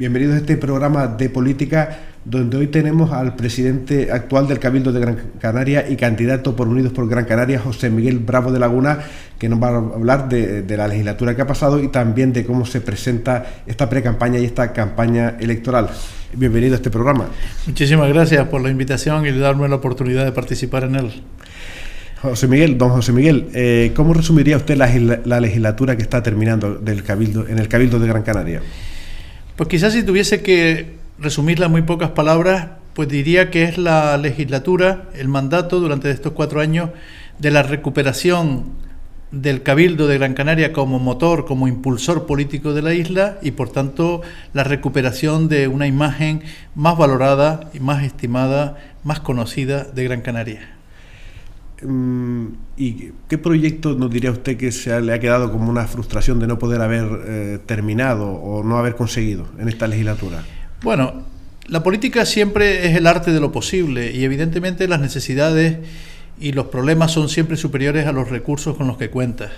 Bienvenidos a este programa de política donde hoy tenemos al presidente actual del Cabildo de Gran Canaria y candidato por Unidos por Gran Canaria, José Miguel Bravo de Laguna, que nos va a hablar de la legislatura que ha pasado y también de cómo se presenta esta precampaña y esta campaña electoral. Bienvenido a este programa. Muchísimas gracias por la invitación y darme la oportunidad de participar en él. Don José Miguel, ¿cómo resumiría usted la legislatura que está terminando en el Cabildo de Gran Canaria? Pues quizás si tuviese que resumirla en muy pocas palabras, pues diría que es la legislatura, el mandato durante estos 4 años de la recuperación del Cabildo de Gran Canaria como motor, como impulsor político de la isla y por tanto la recuperación de una imagen más valorada y más estimada, más conocida de Gran Canaria. ¿Y qué proyecto nos diría usted que le ha quedado como una frustración de no poder haber terminado o no haber conseguido en esta legislatura? Bueno, la política siempre es el arte de lo posible y evidentemente las necesidades y los problemas son siempre superiores a los recursos con los que cuentas.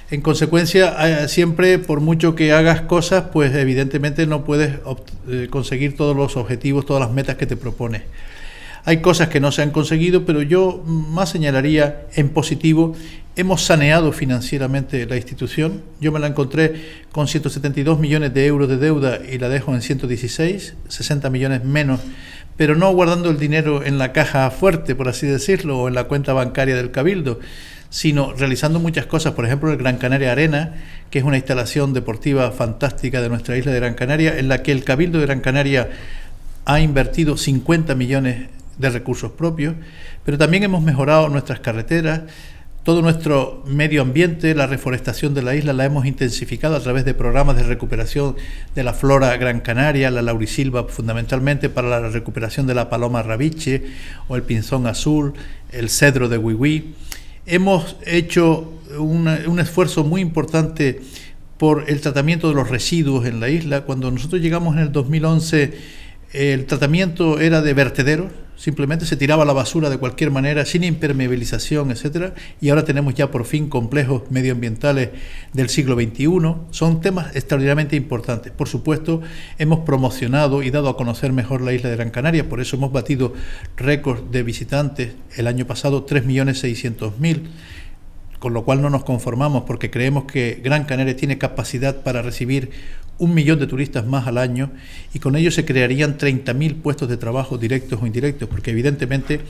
En consecuencia, siempre, por mucho que hagas cosas, pues evidentemente no puedes conseguir todos los objetivos, todas las metas que te propones. Hay cosas que no se han conseguido, pero yo más señalaría en positivo, hemos saneado financieramente la institución. Yo me la encontré con 172 millones de euros de deuda y la dejo en 116, 60 millones menos, pero no guardando el dinero en la caja fuerte, por así decirlo, o en la cuenta bancaria del Cabildo, sino realizando muchas cosas, por ejemplo el Gran Canaria Arena, que es una instalación deportiva fantástica de nuestra isla de Gran Canaria, en la que el Cabildo de Gran Canaria ha invertido 50 millones de recursos propios, pero también hemos mejorado nuestras carreteras, todo nuestro medio ambiente, la reforestación de la isla la hemos intensificado a través de programas de recuperación de la flora gran canaria, la laurisilva fundamentalmente para la recuperación de la paloma rabiche o el pinzón azul, el cedro de Wiwí. Hemos hecho un esfuerzo muy importante por el tratamiento de los residuos en la isla. Cuando nosotros llegamos en el 2011, el tratamiento era de vertederos, simplemente se tiraba la basura de cualquier manera, sin impermeabilización, etcétera, y ahora tenemos ya por fin complejos medioambientales del siglo XXI. Son temas extraordinariamente importantes. Por supuesto, hemos promocionado y dado a conocer mejor la isla de Gran Canaria, por eso hemos batido récords de visitantes. El año pasado 3.600.000, con lo cual no nos conformamos porque creemos que Gran Canaria tiene capacidad para recibir 1 millón de turistas más al año y con ello se crearían 30.000 puestos de trabajo directos o indirectos, porque evidentemente,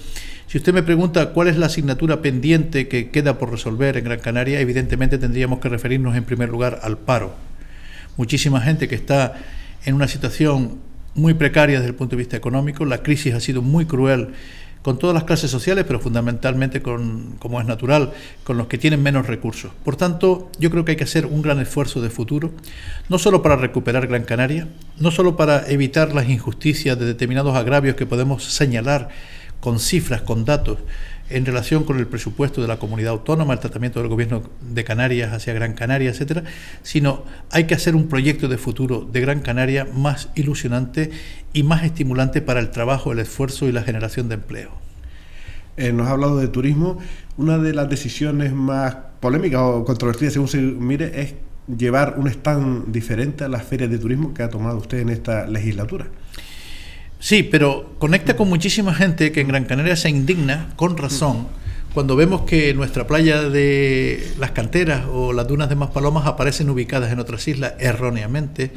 si usted me pregunta cuál es la asignatura pendiente que queda por resolver en Gran Canaria, evidentemente tendríamos que referirnos en primer lugar al paro. Muchísima gente que está en una situación muy precaria desde el punto de vista económico, la crisis ha sido muy cruel con todas las clases sociales, pero fundamentalmente, como es natural, con los que tienen menos recursos. Por tanto, yo creo que hay que hacer un gran esfuerzo de futuro, no solo para recuperar Gran Canaria, no solo para evitar las injusticias de determinados agravios que podemos señalar con cifras, con datos, en relación con el presupuesto de la comunidad autónoma, el tratamiento del gobierno de Canarias hacia Gran Canaria, etcétera, sino hay que hacer un proyecto de futuro de Gran Canaria más ilusionante y más estimulante para el trabajo, el esfuerzo y la generación de empleo. Nos ha hablado de turismo. Una de las decisiones más polémicas o controvertidas, según se mire, es llevar un stand diferente a las ferias de turismo que ha tomado usted en esta legislatura. Sí, pero conecta con muchísima gente que en Gran Canaria se indigna, con razón, cuando vemos que nuestra playa de las Canteras o las dunas de Maspalomas aparecen ubicadas en otras islas erróneamente.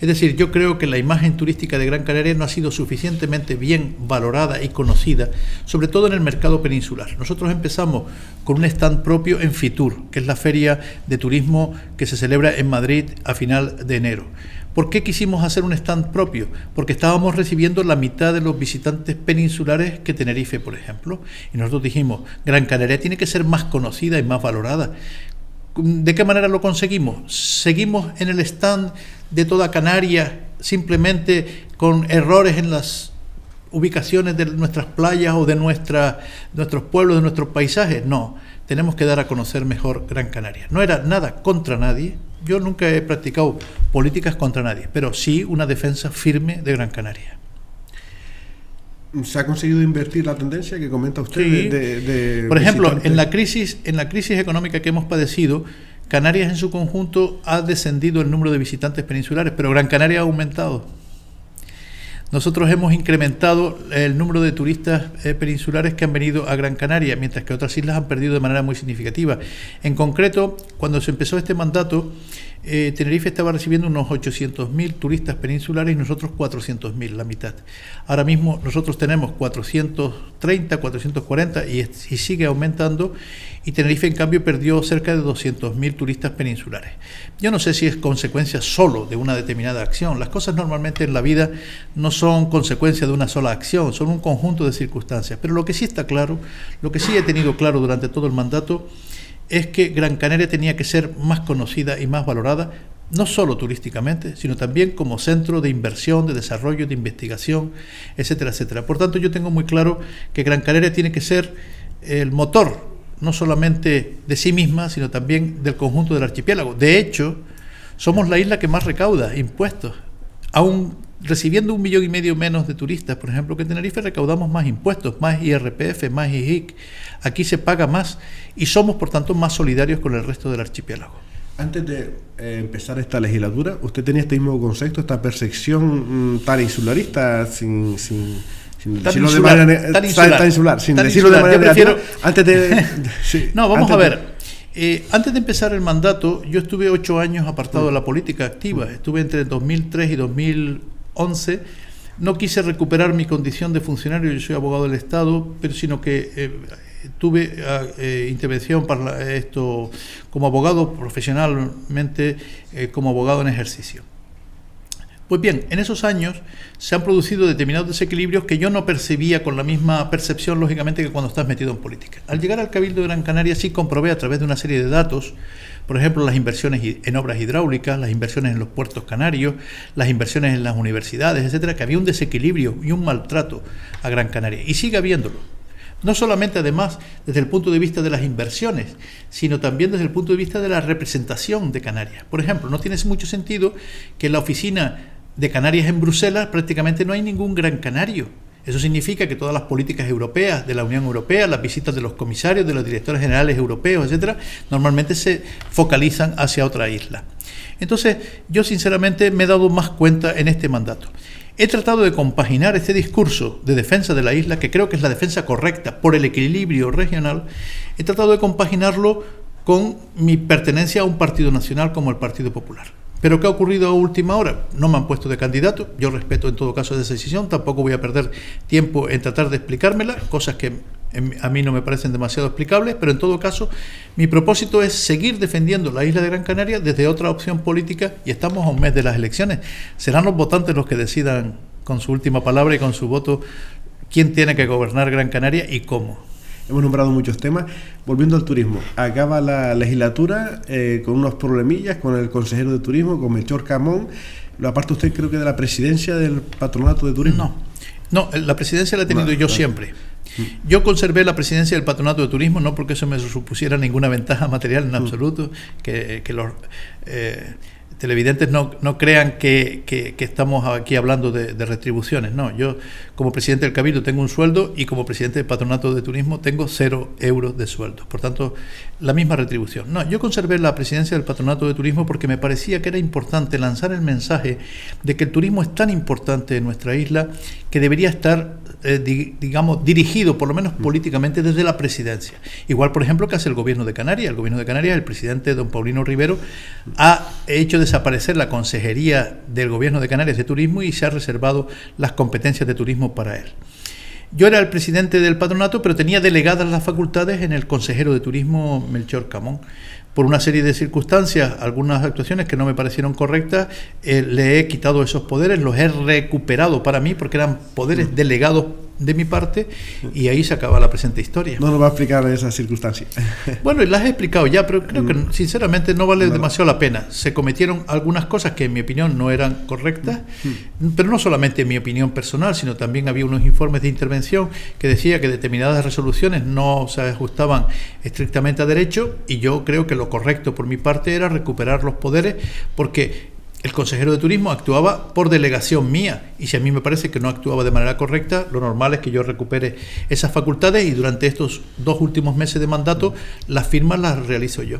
Es decir, yo creo que la imagen turística de Gran Canaria no ha sido suficientemente bien valorada y conocida, sobre todo en el mercado peninsular. Nosotros empezamos con un stand propio en Fitur, que es la feria de turismo que se celebra en Madrid a final de enero. ¿Por qué quisimos hacer un stand propio? Porque estábamos recibiendo la mitad de los visitantes peninsulares que Tenerife, por ejemplo. Y nosotros dijimos, Gran Canaria tiene que ser más conocida y más valorada. ¿De qué manera lo conseguimos? Seguimos en el stand de toda Canarias, simplemente con errores en las ubicaciones de nuestras playas o de nuestros pueblos, de nuestros paisajes. No, tenemos que dar a conocer mejor Gran Canaria. No era nada contra nadie. Yo nunca he practicado políticas contra nadie, pero sí una defensa firme de Gran Canaria. ¿Se ha conseguido invertir la tendencia que comenta usted? Sí. Por ejemplo, en la crisis económica que hemos padecido, Canarias en su conjunto ha descendido el número de visitantes peninsulares, pero Gran Canaria ha aumentado. nosotros hemos incrementado el número de turistas peninsulares que han venido a Gran Canaria, mientras que otras islas han perdido de manera muy significativa. En concreto, cuando se empezó este mandato, Tenerife estaba recibiendo unos 800.000 turistas peninsulares y nosotros 400.000, la mitad. Ahora mismo nosotros tenemos 430, 440 y sigue aumentando, y Tenerife en cambio perdió cerca de 200.000 turistas peninsulares. Yo no sé si es consecuencia solo de una determinada acción. Las cosas normalmente en la vida no son consecuencia de una sola acción, son un conjunto de circunstancias. Pero lo que sí está claro, lo que sí he tenido claro durante todo el mandato, es que Gran Canaria tenía que ser más conocida y más valorada, no solo turísticamente, sino también como centro de inversión, de desarrollo, de investigación, etcétera, etcétera. Por tanto, yo tengo muy claro que Gran Canaria tiene que ser el motor, no solamente de sí misma, sino también del conjunto del archipiélago. De hecho, somos la isla que más recauda impuestos. Aún recibiendo 1,5 millones menos de turistas, por ejemplo, que en Tenerife, recaudamos más impuestos, más IRPF, más IJIC. Aquí se paga más y somos, por tanto, más solidarios con el resto del archipiélago. Antes de empezar esta legislatura, ¿usted tenía este mismo concepto, esta percepción tan insularista, sin decirlo de manera tan insular, sin decirlo de manera negativa? Antes de sí, no, vamos a ver. Antes de empezar el mandato, yo estuve 8 años apartado de la política activa. Estuve entre 2003 y 2011. No quise recuperar mi condición de funcionario, yo soy abogado del Estado, pero sino que tuve intervención para esto como abogado profesionalmente, como abogado en ejercicio. Pues bien, en esos años se han producido determinados desequilibrios que yo no percibía con la misma percepción, lógicamente, que cuando estás metido en política. Al llegar al Cabildo de Gran Canaria sí comprobé a través de una serie de datos, por ejemplo, las inversiones en obras hidráulicas, las inversiones en los puertos canarios, las inversiones en las universidades, etcétera, que había un desequilibrio y un maltrato a Gran Canaria. Y sigue habiéndolo. No solamente, además, desde el punto de vista de las inversiones, sino también desde el punto de vista de la representación de Canarias. Por ejemplo, no tiene mucho sentido que en la oficina de Canarias en Bruselas prácticamente no hay ningún gran canario. Eso significa que todas las políticas europeas de la Unión Europea, las visitas de los comisarios, de los directores generales europeos, etcétera, normalmente se focalizan hacia otra isla. Entonces, yo sinceramente me he dado más cuenta en este mandato. He tratado de compaginar este discurso de defensa de la isla, que creo que es la defensa correcta por el equilibrio regional, he tratado de compaginarlo con mi pertenencia a un partido nacional como el Partido Popular. ¿Pero qué ha ocurrido a última hora? No me han puesto de candidato, yo respeto en todo caso esa decisión, tampoco voy a perder tiempo en tratar de explicármela, cosas que a mí no me parecen demasiado explicables, pero en todo caso mi propósito es seguir defendiendo la isla de Gran Canaria desde otra opción política, y estamos a un mes de las elecciones. Serán los votantes los que decidan con su última palabra y con su voto quién tiene que gobernar Gran Canaria y cómo. Hemos nombrado muchos temas. Volviendo al turismo, acaba la legislatura con unos problemillas con el consejero de turismo, con Melchor Camón. Lo aparte usted, creo que de la presidencia del Patronato de Turismo. No, la presidencia la he tenido yo siempre. Yo conservé la presidencia del Patronato de Turismo, no porque eso me supusiera ninguna ventaja material en absoluto, que los televidentes no crean que estamos aquí hablando de retribuciones. No, yo como presidente del Cabildo tengo un sueldo y como presidente del Patronato de Turismo tengo 0 euros de sueldo. Por tanto, la misma retribución. No, yo conservé la presidencia del Patronato de Turismo porque me parecía que era importante lanzar el mensaje de que el turismo es tan importante en nuestra isla que debería estar, digamos, dirigido, por lo menos políticamente, desde la presidencia. Igual, por ejemplo, que hace el Gobierno de Canarias. El Gobierno de Canarias, el presidente don Paulino Rivero, ha hecho desaparecer la Consejería del Gobierno de Canarias de Turismo y se ha reservado las competencias de turismo para él. Yo era el presidente del patronato, pero tenía delegadas las facultades en el consejero de turismo Melchor Camón. Por una serie de circunstancias, algunas actuaciones que no me parecieron correctas, le he quitado esos poderes, los he recuperado para mí, porque eran poderes delegados de mi parte, y ahí se acaba la presente historia. No nos va a explicar esas circunstancias. Bueno, las he explicado ya, pero creo que sinceramente no vale demasiado la pena. Se cometieron algunas cosas que en mi opinión no eran correctas, pero no solamente en mi opinión personal, sino también había unos informes de intervención que decía que determinadas resoluciones no se ajustaban estrictamente a derecho, y yo creo que lo correcto por mi parte era recuperar los poderes, porque el consejero de turismo actuaba por delegación mía, y si a mí me parece que no actuaba de manera correcta, lo normal es que yo recupere esas facultades, y durante estos 2 últimos meses de mandato las firmas las realizo yo.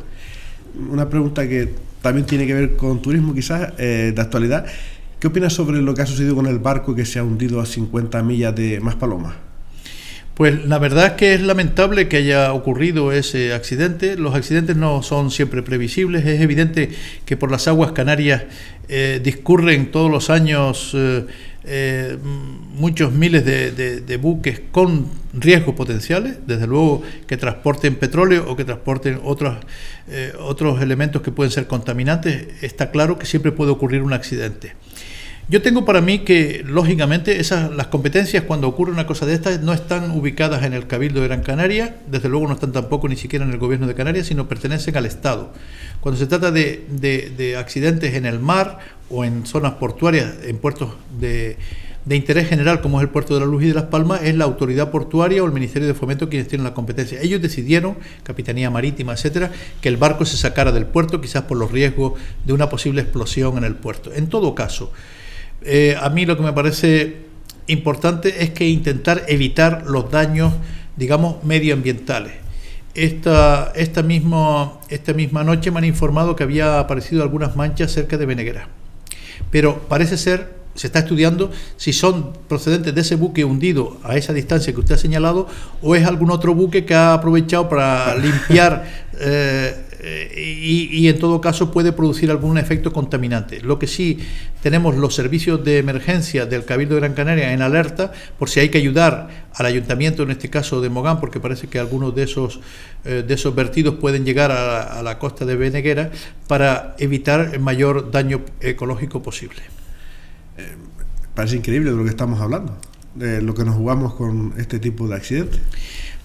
Una pregunta que también tiene que ver con turismo, quizás, de actualidad. ¿Qué opinas sobre lo que ha sucedido con el barco que se ha hundido a 50 millas de Maspalomas? Pues la verdad es que es lamentable que haya ocurrido ese accidente. Los accidentes no son siempre previsibles. Es evidente que por las aguas canarias discurren todos los años muchos miles de buques con riesgos potenciales, desde luego que transporten petróleo o que transporten otros elementos que pueden ser contaminantes. Está claro que siempre puede ocurrir un accidente. Yo tengo para mí que, lógicamente, las competencias cuando ocurre una cosa de estas no están ubicadas en el Cabildo de Gran Canaria, desde luego no están tampoco ni siquiera en el Gobierno de Canarias, sino pertenecen al Estado. Cuando se trata de accidentes en el mar o en zonas portuarias, en puertos de interés general, como es el puerto de La Luz y de Las Palmas, es la autoridad portuaria o el Ministerio de Fomento quienes tienen la competencia. Ellos decidieron, Capitanía Marítima, etcétera, que el barco se sacara del puerto, quizás por los riesgos de una posible explosión en el puerto. En todo caso, a mí lo que me parece importante es que intentar evitar los daños, digamos, medioambientales. Esta misma noche me han informado que había aparecido algunas manchas cerca de Beneguera, pero parece ser, se está estudiando si son procedentes de ese buque hundido a esa distancia que usted ha señalado o es algún otro buque que ha aprovechado para limpiar y en todo caso puede producir algún efecto contaminante. Lo que sí tenemos los servicios de emergencia del Cabildo de Gran Canaria en alerta por si hay que ayudar al ayuntamiento, en este caso de Mogán, porque parece que algunos de esos vertidos pueden llegar a la costa de Beneguera, para evitar el mayor daño ecológico posible. Parece increíble de lo que estamos hablando, de lo que nos jugamos con este tipo de accidentes.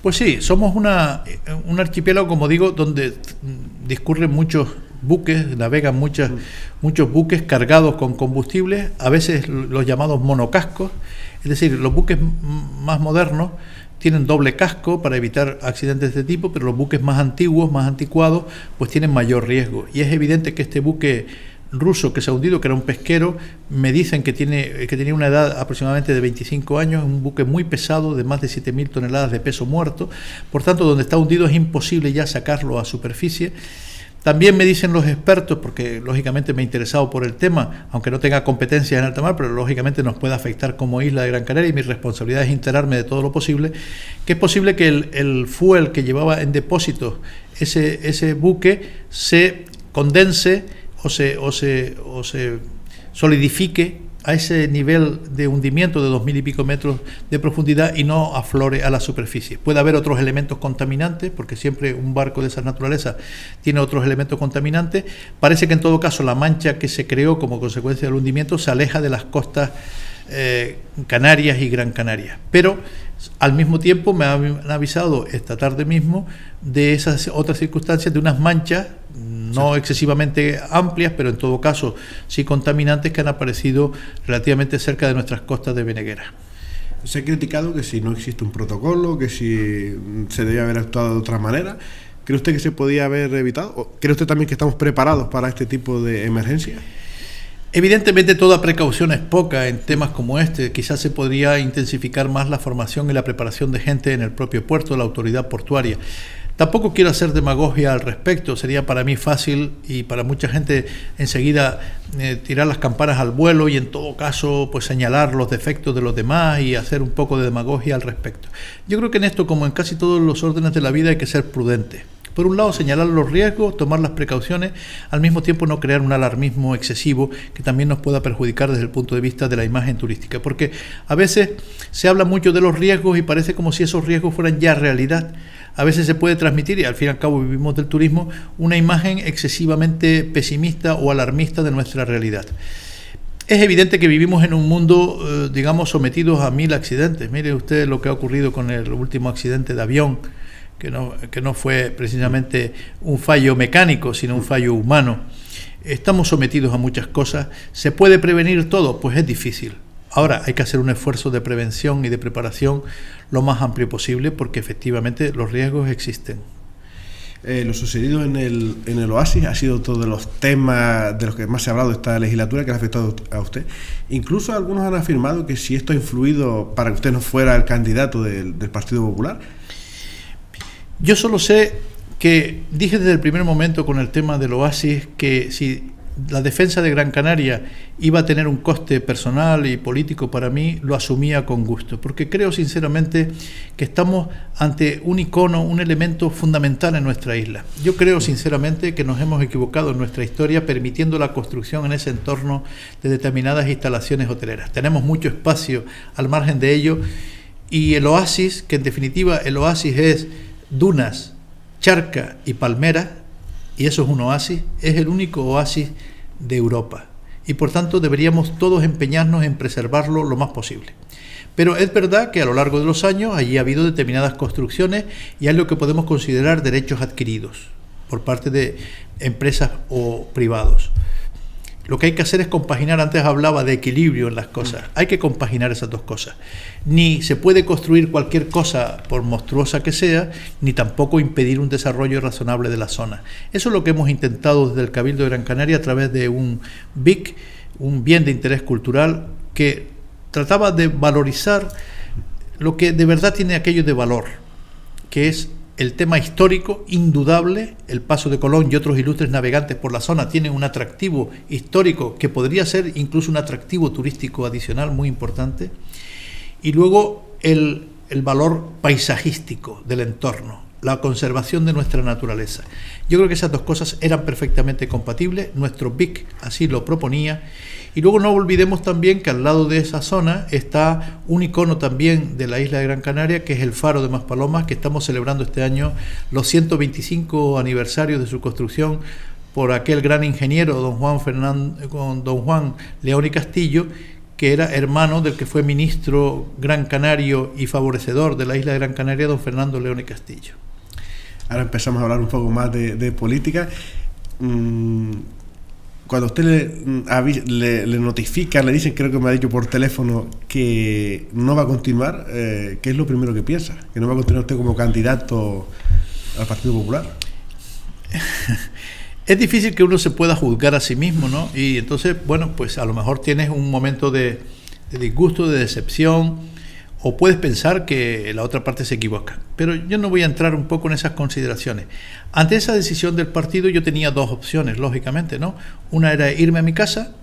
Pues sí, somos un archipiélago, como digo, donde discurren muchos buques, navegan muchos buques cargados con combustibles, a veces los llamados monocascos, es decir, los buques más modernos tienen doble casco para evitar accidentes de este tipo, pero los buques más antiguos, más anticuados, pues tienen mayor riesgo. Y es evidente que este buque ruso que se ha hundido, que era un pesquero, me dicen que tenía una edad aproximadamente de 25 años, un buque muy pesado de más de 7.000 toneladas de peso muerto, por tanto donde está hundido es imposible ya sacarlo a superficie. También me dicen los expertos, porque lógicamente me he interesado por el tema, aunque no tenga competencias en alta mar, pero lógicamente nos puede afectar como isla de Gran Canaria y mi responsabilidad es enterarme de todo lo posible, que es posible que el fuel que llevaba en depósito ese buque se condense o se solidifique a ese nivel de hundimiento de 2.000 y pico metros de profundidad y no aflore a la superficie. Puede haber otros elementos contaminantes, porque siempre un barco de esa naturaleza tiene otros elementos contaminantes. Parece que en todo caso la mancha que se creó como consecuencia del hundimiento se aleja de las costas Canarias y Gran Canaria. Pero al mismo tiempo me han avisado esta tarde mismo de esas otras circunstancias, de unas manchas no excesivamente amplias, pero en todo caso sí contaminantes, que han aparecido relativamente cerca de nuestras costas de Beneguera. Se ha criticado que si no existe un protocolo, que si se debe haber actuado de otra manera. ¿Cree usted que se podía haber evitado? ¿O cree usted también que estamos preparados para este tipo de emergencia? Evidentemente toda precaución es poca en temas como este. Quizás se podría intensificar más la formación y la preparación de gente en el propio puerto, la autoridad portuaria. Tampoco quiero hacer demagogia al respecto, sería para mí fácil y para mucha gente enseguida tirar las campanas al vuelo y en todo caso pues señalar los defectos de los demás y hacer un poco de demagogia al respecto. Yo creo que en esto, como en casi todos los órdenes de la vida, hay que ser prudente. Por un lado, señalar los riesgos, tomar las precauciones, al mismo tiempo no crear un alarmismo excesivo que también nos pueda perjudicar desde el punto de vista de la imagen turística, porque a veces se habla mucho de los riesgos y parece como si esos riesgos fueran ya realidad. A veces se puede transmitir, y al fin y al cabo vivimos del turismo, una imagen excesivamente pesimista o alarmista de nuestra realidad. Es evidente que vivimos en un mundo, digamos, sometidos a 1000 accidentes. Mire usted lo que ha ocurrido con el último accidente de avión, que no fue precisamente un fallo mecánico, sino un fallo humano. Estamos sometidos a muchas cosas. ¿Se puede prevenir todo? Pues es difícil. Ahora hay que hacer un esfuerzo de prevención y de preparación lo más amplio posible, porque efectivamente los riesgos existen. Lo sucedido en el Oasis ha sido todos los temas de los que más se ha hablado de esta legislatura, que le ha afectado a usted. Incluso algunos han afirmado que si esto ha influido para que usted no fuera el candidato del Partido Popular. Yo solo sé que dije desde el primer momento con el tema del Oasis que si la defensa de Gran Canaria iba a tener un coste personal y político para mí, lo asumía con gusto, porque creo sinceramente que estamos ante un icono, un elemento fundamental en nuestra isla. Yo creo sinceramente que nos hemos equivocado en nuestra historia permitiendo la construcción en ese entorno de determinadas instalaciones hoteleras. Tenemos mucho espacio al margen de ello, y el oasis, que en definitiva el oasis es dunas, charca y palmera, y eso es un oasis, es el único oasis de Europa, y por tanto deberíamos todos empeñarnos en preservarlo lo más posible. Pero es verdad que a lo largo de los años allí ha habido determinadas construcciones y hay lo que podemos considerar derechos adquiridos por parte de empresas o privados. Lo que hay que hacer es compaginar, antes hablaba de equilibrio en las cosas, hay que compaginar esas dos cosas. Ni se puede construir cualquier cosa por monstruosa que sea, ni tampoco impedir un desarrollo razonable de la zona. Eso es lo que hemos intentado desde el Cabildo de Gran Canaria a través de un BIC, un bien de interés cultural, que trataba de valorizar lo que de verdad tiene aquello de valor, que es el tema histórico indudable. El paso de Colón y otros ilustres navegantes por la zona tienen un atractivo histórico que podría ser incluso un atractivo turístico adicional muy importante. Y luego el valor paisajístico del entorno, la conservación de nuestra naturaleza. Yo creo que esas dos cosas eran perfectamente compatibles, nuestro BIC así lo proponía. Y luego no olvidemos también que al lado de esa zona está un icono también de la isla de Gran Canaria, que es el Faro de Maspalomas, que estamos celebrando este año los 125 aniversarios de su construcción por aquel gran ingeniero, don Juan León y Castillo, que era hermano del que fue ministro gran canario y favorecedor de la isla de Gran Canaria, don Fernando León y Castillo. Ahora empezamos a hablar un poco más de política. Cuando usted le notifican, le dicen, creo que me ha dicho por teléfono, que no va a continuar, ¿qué es lo primero que piensa? ¿Que no va a continuar usted como candidato al Partido Popular? Es difícil que uno se pueda juzgar a sí mismo, ¿no? Y entonces, bueno, pues a lo mejor tienes un momento de disgusto, de decepción, o puedes pensar que la otra parte se equivoca. Pero yo no voy a entrar un poco en esas consideraciones. Ante esa decisión del partido yo tenía dos opciones, lógicamente, ¿no? Una era irme a mi casa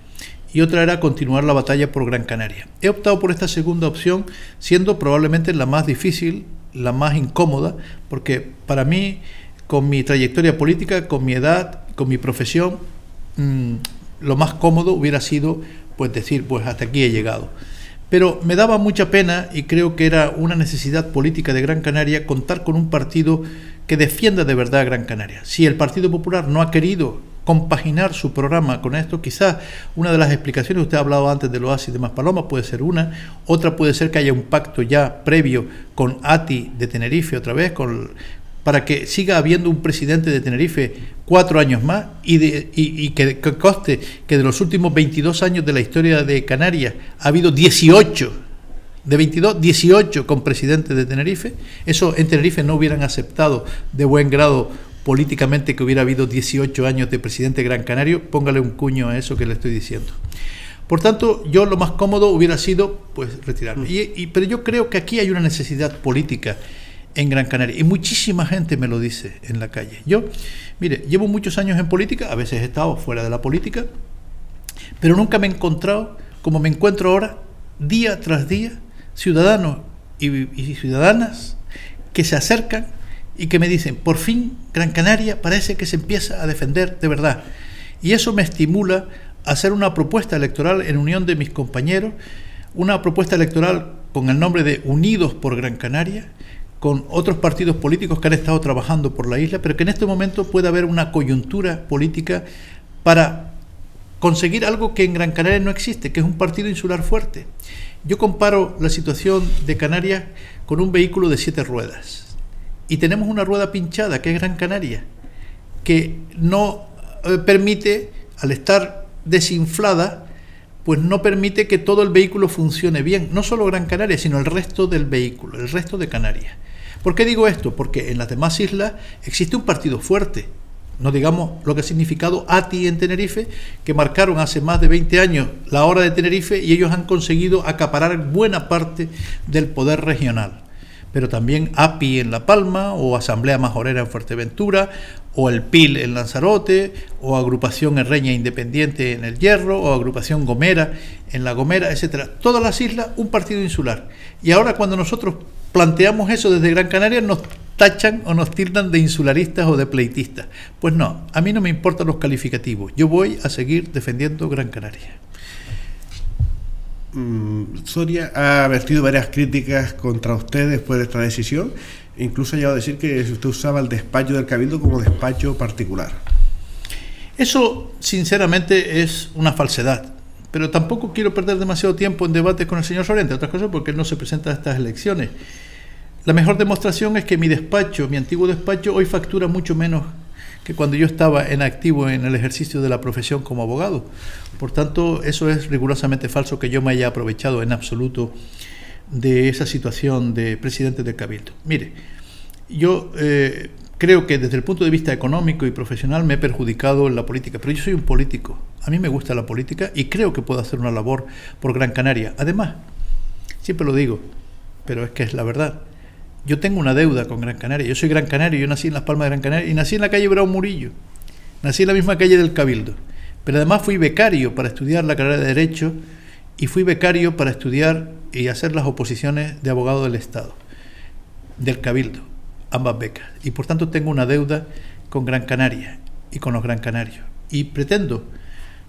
y otra era continuar la batalla por Gran Canaria. He optado por esta segunda opción, siendo probablemente la más difícil, la más incómoda, porque para mí, con mi trayectoria política, con mi edad, con mi profesión, lo más cómodo hubiera sido pues decir, pues hasta aquí he llegado. Pero me daba mucha pena, y creo que era una necesidad política de Gran Canaria, contar con un partido que defienda de verdad a Gran Canaria. Si el Partido Popular no ha querido compaginar su programa con esto, quizás una de las explicaciones, usted ha hablado antes del oasis de Maspalomas, puede ser una, otra puede ser que haya un pacto ya previo con ATI de Tenerife otra vez, para que siga habiendo un presidente de Tenerife 4 años más, y que conste que de los últimos 22 años de la historia de Canarias ha habido 18, de 22, 18 con presidente de Tenerife. Eso en Tenerife no hubieran aceptado de buen grado políticamente que hubiera habido 18 años de presidente Gran Canario. Póngale un cuño a eso que le estoy diciendo. Por tanto, yo lo más cómodo hubiera sido pues retirarme. Pero yo creo que aquí hay una necesidad política en Gran Canaria, y muchísima gente me lo dice en la calle. Yo, mire, llevo muchos años en política, a veces he estado fuera de la política, pero nunca me he encontrado, como me encuentro ahora, día tras día, ciudadanos y ciudadanas que se acercan y que me dicen, por fin Gran Canaria parece que se empieza a defender de verdad. Y eso me estimula a hacer una propuesta electoral en unión de mis compañeros, una propuesta electoral con el nombre de Unidos por Gran Canaria, con otros partidos políticos que han estado trabajando por la isla, pero que en este momento puede haber una coyuntura política para conseguir algo que en Gran Canaria no existe, que es un partido insular fuerte. Yo comparo la situación de Canarias con un vehículo de 7 ruedas, y tenemos una rueda pinchada, que es Gran Canaria, que no permite, al estar desinflada, pues no permite que todo el vehículo funcione bien, no solo Gran Canaria, sino el resto del vehículo, el resto de Canarias. ¿Por qué digo esto? Porque en las demás islas existe un partido fuerte, no digamos lo que ha significado ATI en Tenerife, que marcaron hace más de 20 años la hora de Tenerife, y ellos han conseguido acaparar buena parte del poder regional. pero también API en La Palma, o Asamblea Majorera en Fuerteventura, o el PIL en Lanzarote, o Agrupación Herreña Independiente en El Hierro, o Agrupación Gomera en La Gomera, etcétera. Todas las islas, un partido insular. Y ahora cuando nosotros planteamos eso desde Gran Canaria, nos tachan o nos tildan de insularistas o de pleitistas. Pues no, a mí no me importan los calificativos. Yo voy a seguir defendiendo Gran Canaria. Soria ha vertido varias críticas contra usted después de esta decisión. Incluso ha llegado a decir que usted usaba el despacho del Cabildo como despacho particular. Eso, sinceramente, es una falsedad. Pero tampoco quiero perder demasiado tiempo en debates con el señor Soria, entre otras cosas porque él no se presenta a estas elecciones. La mejor demostración es que mi despacho, mi antiguo despacho, hoy factura mucho menos que cuando yo estaba en activo en el ejercicio de la profesión como abogado. Por tanto, eso es rigurosamente falso, que yo me haya aprovechado en absoluto de esa situación de presidente del Cabildo. Mire, yo creo que desde el punto de vista económico y profesional me he perjudicado en la política, pero yo soy un político. A mí me gusta la política y creo que puedo hacer una labor por Gran Canaria. Además, siempre lo digo, pero es que es la verdad. Yo tengo una deuda con Gran Canaria. Yo soy gran canario, yo nací en Las Palmas de Gran Canaria y nací en la calle Bravo Murillo. Nací en la misma calle del Cabildo. Pero además fui becario para estudiar la carrera de Derecho y fui becario para estudiar y hacer las oposiciones de abogado del Estado, del Cabildo, ambas becas. Y por tanto tengo una deuda con Gran Canaria y con los gran canarios. Y pretendo,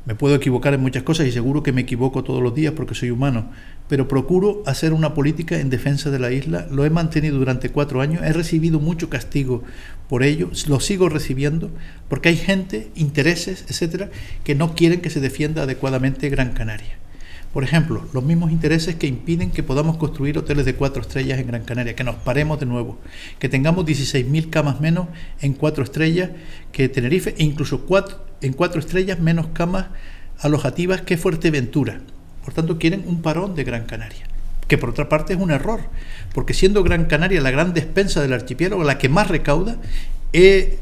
me puedo equivocar en muchas cosas y seguro que me equivoco todos los días porque soy humano, pero procuro hacer una política en defensa de la isla. Lo he mantenido durante 4 años, he recibido mucho castigo por ello, lo sigo recibiendo, porque hay gente, intereses, etcétera, que no quieren que se defienda adecuadamente Gran Canaria. Por ejemplo, los mismos intereses que impiden que podamos construir hoteles de 4 estrellas en Gran Canaria, que nos paremos de nuevo, que tengamos 16.000 camas menos en 4 estrellas que Tenerife, e incluso en 4 estrellas menos camas alojativas que Fuerteventura. Por tanto, quieren un parón de Gran Canaria, que por otra parte es un error, porque siendo Gran Canaria la gran despensa del archipiélago, la que más recauda, he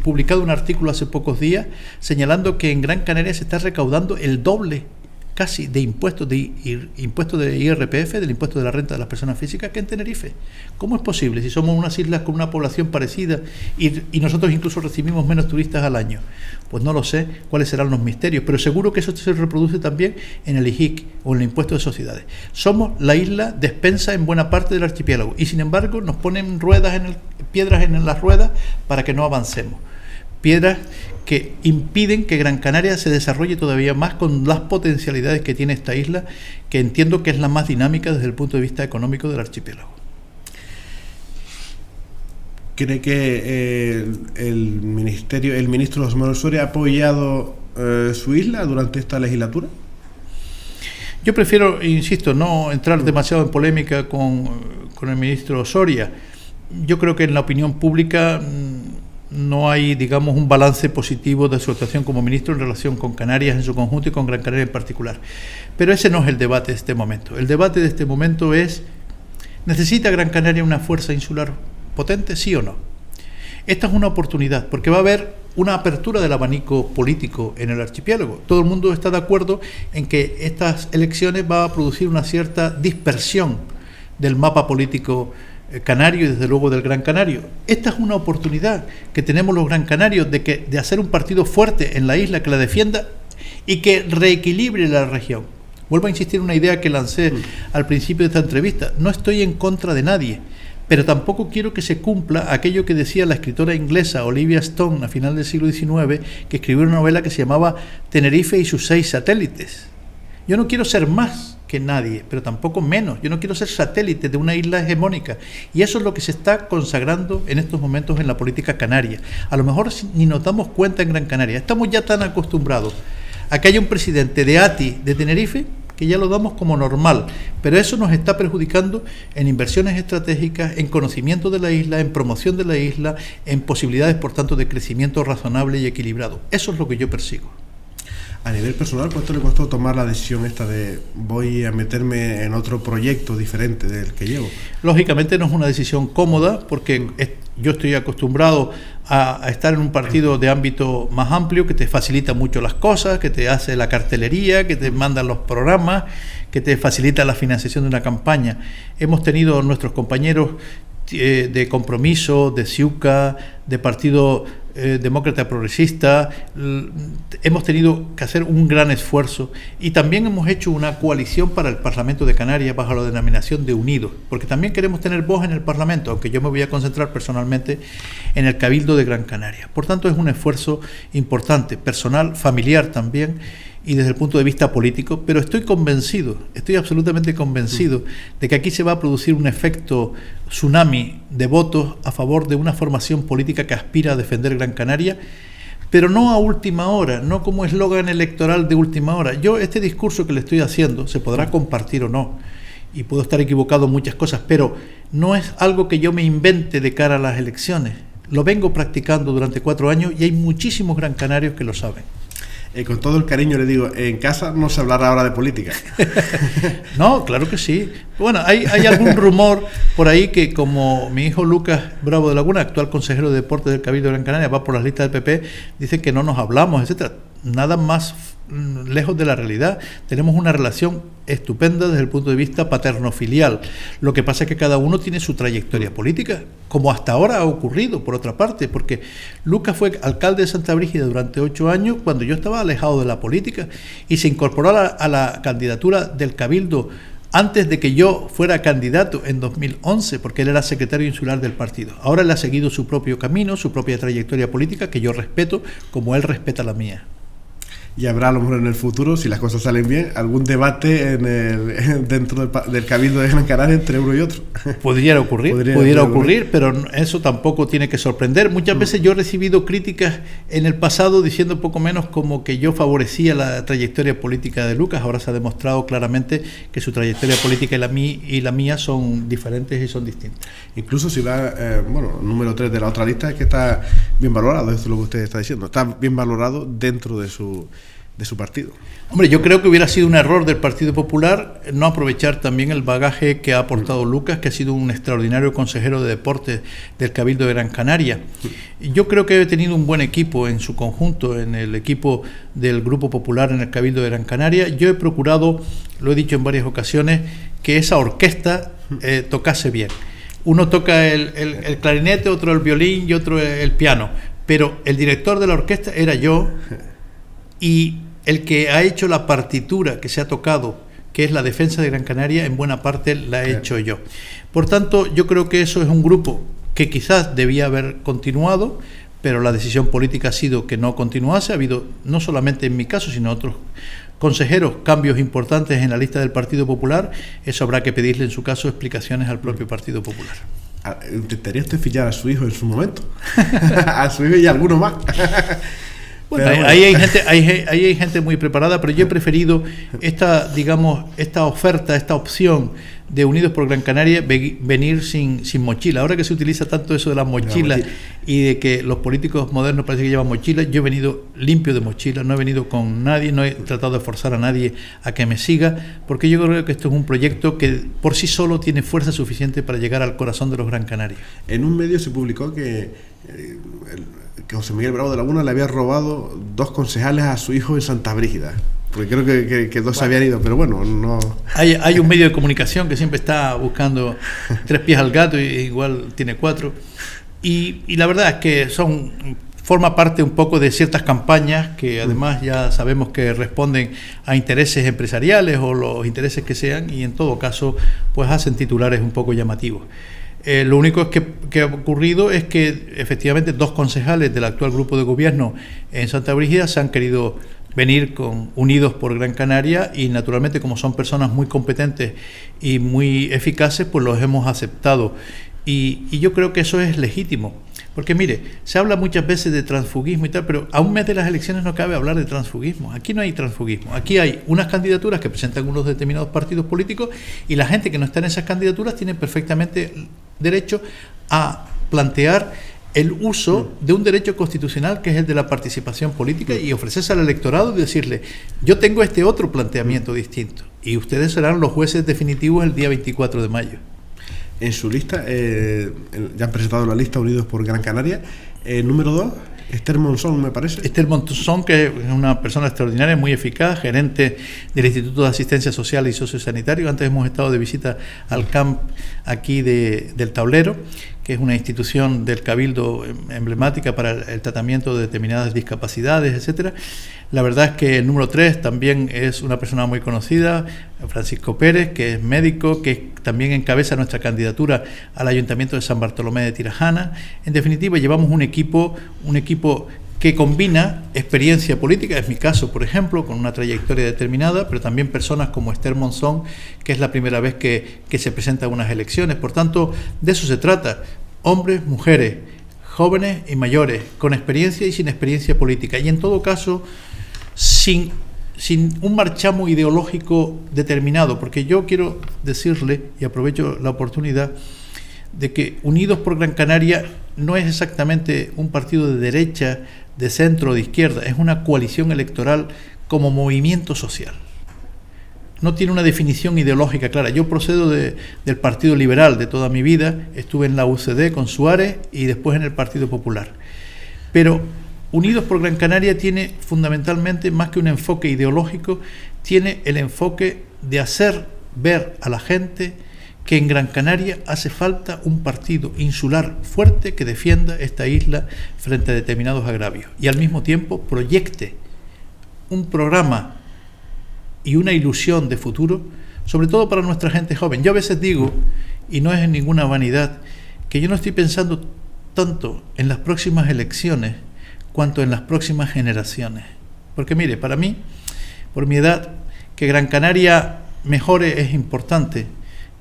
publicado un artículo hace pocos días señalando que en Gran Canaria se está recaudando el doble casi de impuestos de IRPF, del impuesto de la renta de las personas físicas, que en Tenerife. ¿Cómo es posible si somos unas islas con una población parecida y nosotros incluso recibimos menos turistas al año? Pues no lo sé cuáles serán los misterios, pero seguro que eso se reproduce también en el IJIC o en el impuesto de sociedades. Somos la isla despensa en buena parte del archipiélago y sin embargo nos ponen piedras en las ruedas para que no avancemos. Piedras que impiden que Gran Canaria se desarrolle todavía más con las potencialidades que tiene esta isla, que entiendo que es la más dinámica desde el punto de vista económico del archipiélago. ¿Cree que el ministro José Manuel Soria ha apoyado su isla durante esta legislatura? Yo prefiero, insisto, no entrar demasiado en polémica con el ministro Soria. Yo creo que en la opinión pública no hay, digamos, un balance positivo de su actuación como ministro en relación con Canarias en su conjunto y con Gran Canaria en particular. Pero ese no es el debate de este momento. El debate de este momento es: ¿necesita Gran Canaria una fuerza insular potente, sí o no? Esta es una oportunidad, porque va a haber una apertura del abanico político en el archipiélago. Todo el mundo está de acuerdo en que estas elecciones van a producir una cierta dispersión del mapa político canario y desde luego del Gran Canario. Esta es una oportunidad que tenemos los Gran Canarios de hacer un partido fuerte en la isla que la defienda y que reequilibre la región. Vuelvo a insistir en una idea que lancé al principio de esta entrevista. No estoy en contra de nadie, pero tampoco quiero que se cumpla aquello que decía la escritora inglesa Olivia Stone a final del siglo XIX, que escribió una novela que se llamaba Tenerife y sus 6 satélites. Yo no quiero ser más que nadie, pero tampoco menos. Yo no quiero ser satélite de una isla hegemónica. Y eso es lo que se está consagrando en estos momentos en la política canaria. A lo mejor ni nos damos cuenta en Gran Canaria. Estamos ya tan acostumbrados a que haya un presidente de ATI de Tenerife que ya lo damos como normal. Pero eso nos está perjudicando en inversiones estratégicas, en conocimiento de la isla, en promoción de la isla, en posibilidades, por tanto, de crecimiento razonable y equilibrado. Eso es lo que yo persigo. A nivel personal, ¿cuánto le costó tomar la decisión esta de voy a meterme en otro proyecto diferente del que llevo? Lógicamente no es una decisión cómoda, porque yo estoy acostumbrado a estar en un partido de ámbito más amplio, que te facilita mucho las cosas, que te hace la cartelería, que te mandan los programas, que te facilita la financiación de una campaña. Hemos tenido nuestros compañeros de Compromiso, de CIUCA, de Partido Demócrata Progresista, hemos tenido que hacer un gran esfuerzo y también hemos hecho una coalición para el Parlamento de Canarias bajo la denominación de Unidos, porque también queremos tener voz en el Parlamento, aunque yo me voy a concentrar personalmente en el Cabildo de Gran Canaria. Por tanto, es un esfuerzo importante, personal, familiar también, y desde el punto de vista político, pero estoy absolutamente convencido de que aquí se va a producir un efecto tsunami de votos a favor de una formación política que aspira a defender Gran Canaria, pero no a última hora, no como eslogan electoral de última hora. Este discurso que le estoy haciendo se podrá compartir o no, y puedo estar equivocado en muchas cosas, pero no es algo que yo me invente de cara a las elecciones. Lo vengo practicando durante 4 años y hay muchísimos gran canarios que lo saben. Con todo el cariño le digo, en casa no se hablará ahora de política. No, claro que sí. Bueno, hay algún rumor por ahí que como mi hijo Lucas Bravo de Laguna, actual consejero de Deportes del Cabildo de Gran Canaria, va por las listas del PP, dice que no nos hablamos, etcétera. Nada más lejos de la realidad. Tenemos una relación estupenda desde el punto de vista paterno-filial. Lo que pasa es que cada uno tiene su trayectoria política, como hasta ahora ha ocurrido, por otra parte, porque Lucas fue alcalde de Santa Brígida durante 8 años cuando yo estaba alejado de la política y se incorporó a la candidatura del Cabildo antes de que yo fuera candidato en 2011, porque él era secretario insular del partido. Ahora él ha seguido su propio camino, su propia trayectoria política, que yo respeto como él respeta la mía. Y habrá a lo mejor en el futuro, si las cosas salen bien, algún debate dentro del Cabildo de Gran Canaria entre uno y otro. Pudiera ocurrir, pero eso tampoco tiene que sorprender. Muchas veces yo he recibido críticas en el pasado diciendo poco menos como que yo favorecía la trayectoria política de Lucas. Ahora se ha demostrado claramente que su trayectoria política y la mía son diferentes y son distintas. Incluso si va, número 3 de la otra lista, es que está bien valorado, eso es lo que usted está diciendo, está bien valorado dentro de su partido. Hombre, yo creo que hubiera sido un error del Partido Popular no aprovechar también el bagaje que ha aportado Lucas, que ha sido un extraordinario consejero de deportes del Cabildo de Gran Canaria. Yo creo que he tenido un buen equipo en su conjunto, en el equipo del Grupo Popular en el Cabildo de Gran Canaria. Yo he procurado, lo he dicho en varias ocasiones, que esa orquesta tocase bien. Uno toca el clarinete, otro el violín y otro el piano, pero el director de la orquesta era yo, y el que ha hecho la partitura que se ha tocado, que es la defensa de Gran Canaria, en buena parte la he hecho yo. Por tanto, yo creo que eso es un grupo que quizás debía haber continuado, pero la decisión política ha sido que no continuase. Ha habido, no solamente en mi caso, sino otros consejeros, cambios importantes en la lista del Partido Popular. Eso habrá que pedirle en su caso explicaciones al propio Partido Popular. ¿Intentaría usted fichar a su hijo en su momento? A su hijo y a alguno más. Bueno, ahí hay gente muy preparada, pero yo he preferido esta oferta, esta opción de Unidos por Gran Canaria, venir sin mochila. Ahora que se utiliza tanto eso de las mochilas y de que los políticos modernos parece que llevan mochilas, yo he venido limpio de mochila, no he venido con nadie, no he tratado de forzar a nadie a que me siga, porque yo creo que esto es un proyecto que por sí solo tiene fuerza suficiente para llegar al corazón de los Gran Canarios. En un medio se publicó que José Miguel Bravo de Laguna le había robado 2 concejales a su hijo en Santa Brígida. Porque creo que 2 se habían ido, pero bueno, no... Hay un medio de comunicación que siempre está buscando 3 pies al gato y igual tiene 4. Y la verdad es que forma parte un poco de ciertas campañas que además ya sabemos que responden a intereses empresariales o los intereses que sean, y en todo caso pues hacen titulares un poco llamativos. Lo único que ha ocurrido es que efectivamente 2 concejales del actual grupo de gobierno en Santa Brígida se han querido venir con Unidos por Gran Canaria, y naturalmente, como son personas muy competentes y muy eficaces, pues los hemos aceptado, y yo creo que eso es legítimo, porque mire, se habla muchas veces de transfugismo y tal, pero a un mes de las elecciones no cabe hablar de transfugismo. Aquí no hay transfugismo, aquí hay unas candidaturas que presentan unos determinados partidos políticos, y la gente que no está en esas candidaturas tiene perfectamente derecho a plantear el uso de un derecho constitucional que es el de la participación política, y ofrecerse al electorado y decirle: yo tengo este otro planteamiento distinto, y ustedes serán los jueces definitivos el día 24 de mayo. En su lista, ya han presentado la lista Unidos por Gran Canaria, número 2. Esther Monzón, me parece. Esther Monzón, que es una persona extraordinaria, muy eficaz, gerente del Instituto de Asistencia Social y Sociosanitario. Antes hemos estado de visita al camp aquí del Tablero, que es una institución del Cabildo emblemática para el tratamiento de determinadas discapacidades, etcétera. La verdad es que el número 3 también es una persona muy conocida, Francisco Pérez, que es médico, que también encabeza nuestra candidatura al Ayuntamiento de San Bartolomé de Tirajana. En definitiva, llevamos un equipo que combina experiencia política, es mi caso, por ejemplo, con una trayectoria determinada, pero también personas como Esther Monzón, que es la primera vez que se presenta a unas elecciones. Por tanto, de eso se trata: hombres, mujeres, jóvenes y mayores, con experiencia y sin experiencia política. Y en todo caso, sin un marchamo ideológico determinado, porque yo quiero decirle, y aprovecho la oportunidad, de que Unidos por Gran Canaria no es exactamente un partido de derecha, de centro o de izquierda, es una coalición electoral como movimiento social. No tiene una definición ideológica clara. Yo procedo del Partido Liberal de toda mi vida, estuve en la UCD con Suárez y después en el Partido Popular. Pero Unidos por Gran Canaria tiene fundamentalmente, más que un enfoque ideológico, tiene el enfoque de hacer ver a la gente que en Gran Canaria hace falta un partido insular fuerte que defienda esta isla frente a determinados agravios y al mismo tiempo proyecte un programa y una ilusión de futuro, sobre todo para nuestra gente joven. Yo a veces digo, y no es en ninguna vanidad, que yo no estoy pensando tanto en las próximas elecciones cuanto en las próximas generaciones. Porque mire, para mí, por mi edad, que Gran Canaria mejore es importante,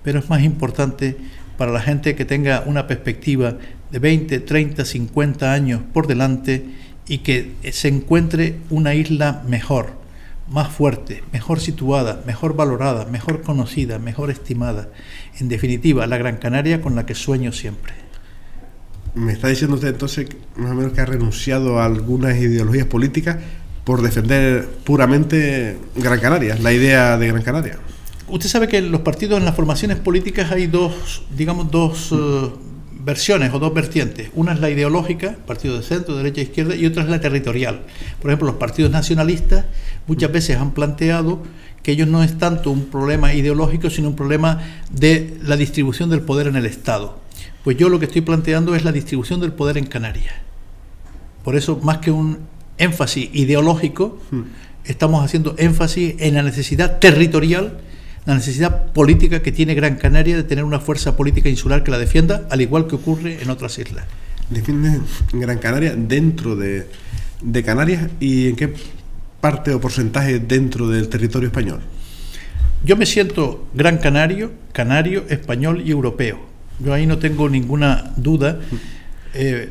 pero es más importante para la gente que tenga una perspectiva de 20, 30, 50 años por delante y que se encuentre una isla mejor, más fuerte, mejor situada, mejor valorada, mejor conocida, mejor estimada. En definitiva, la Gran Canaria con la que sueño siempre. Me está diciendo usted entonces más o menos que ha renunciado a algunas ideologías políticas por defender puramente Gran Canaria, la idea de Gran Canaria. Usted sabe que en los partidos, en las formaciones políticas hay dos versiones o dos vertientes. Una es la ideológica, partido de centro, derecha e izquierda, y otra es la territorial. Por ejemplo, los partidos nacionalistas muchas veces han planteado que ellos no es tanto un problema ideológico, sino un problema de la distribución del poder en el Estado. Pues yo lo que estoy planteando es la distribución del poder en Canarias. Por eso, más que un énfasis ideológico, estamos haciendo énfasis en la necesidad territorial, la necesidad política que tiene Gran Canaria de tener una fuerza política insular que la defienda, al igual que ocurre en otras islas. ¿Defiende Gran Canaria dentro de Canarias y en qué parte o porcentaje dentro del territorio español? Yo me siento gran canario, español y europeo. Yo ahí no tengo ninguna duda.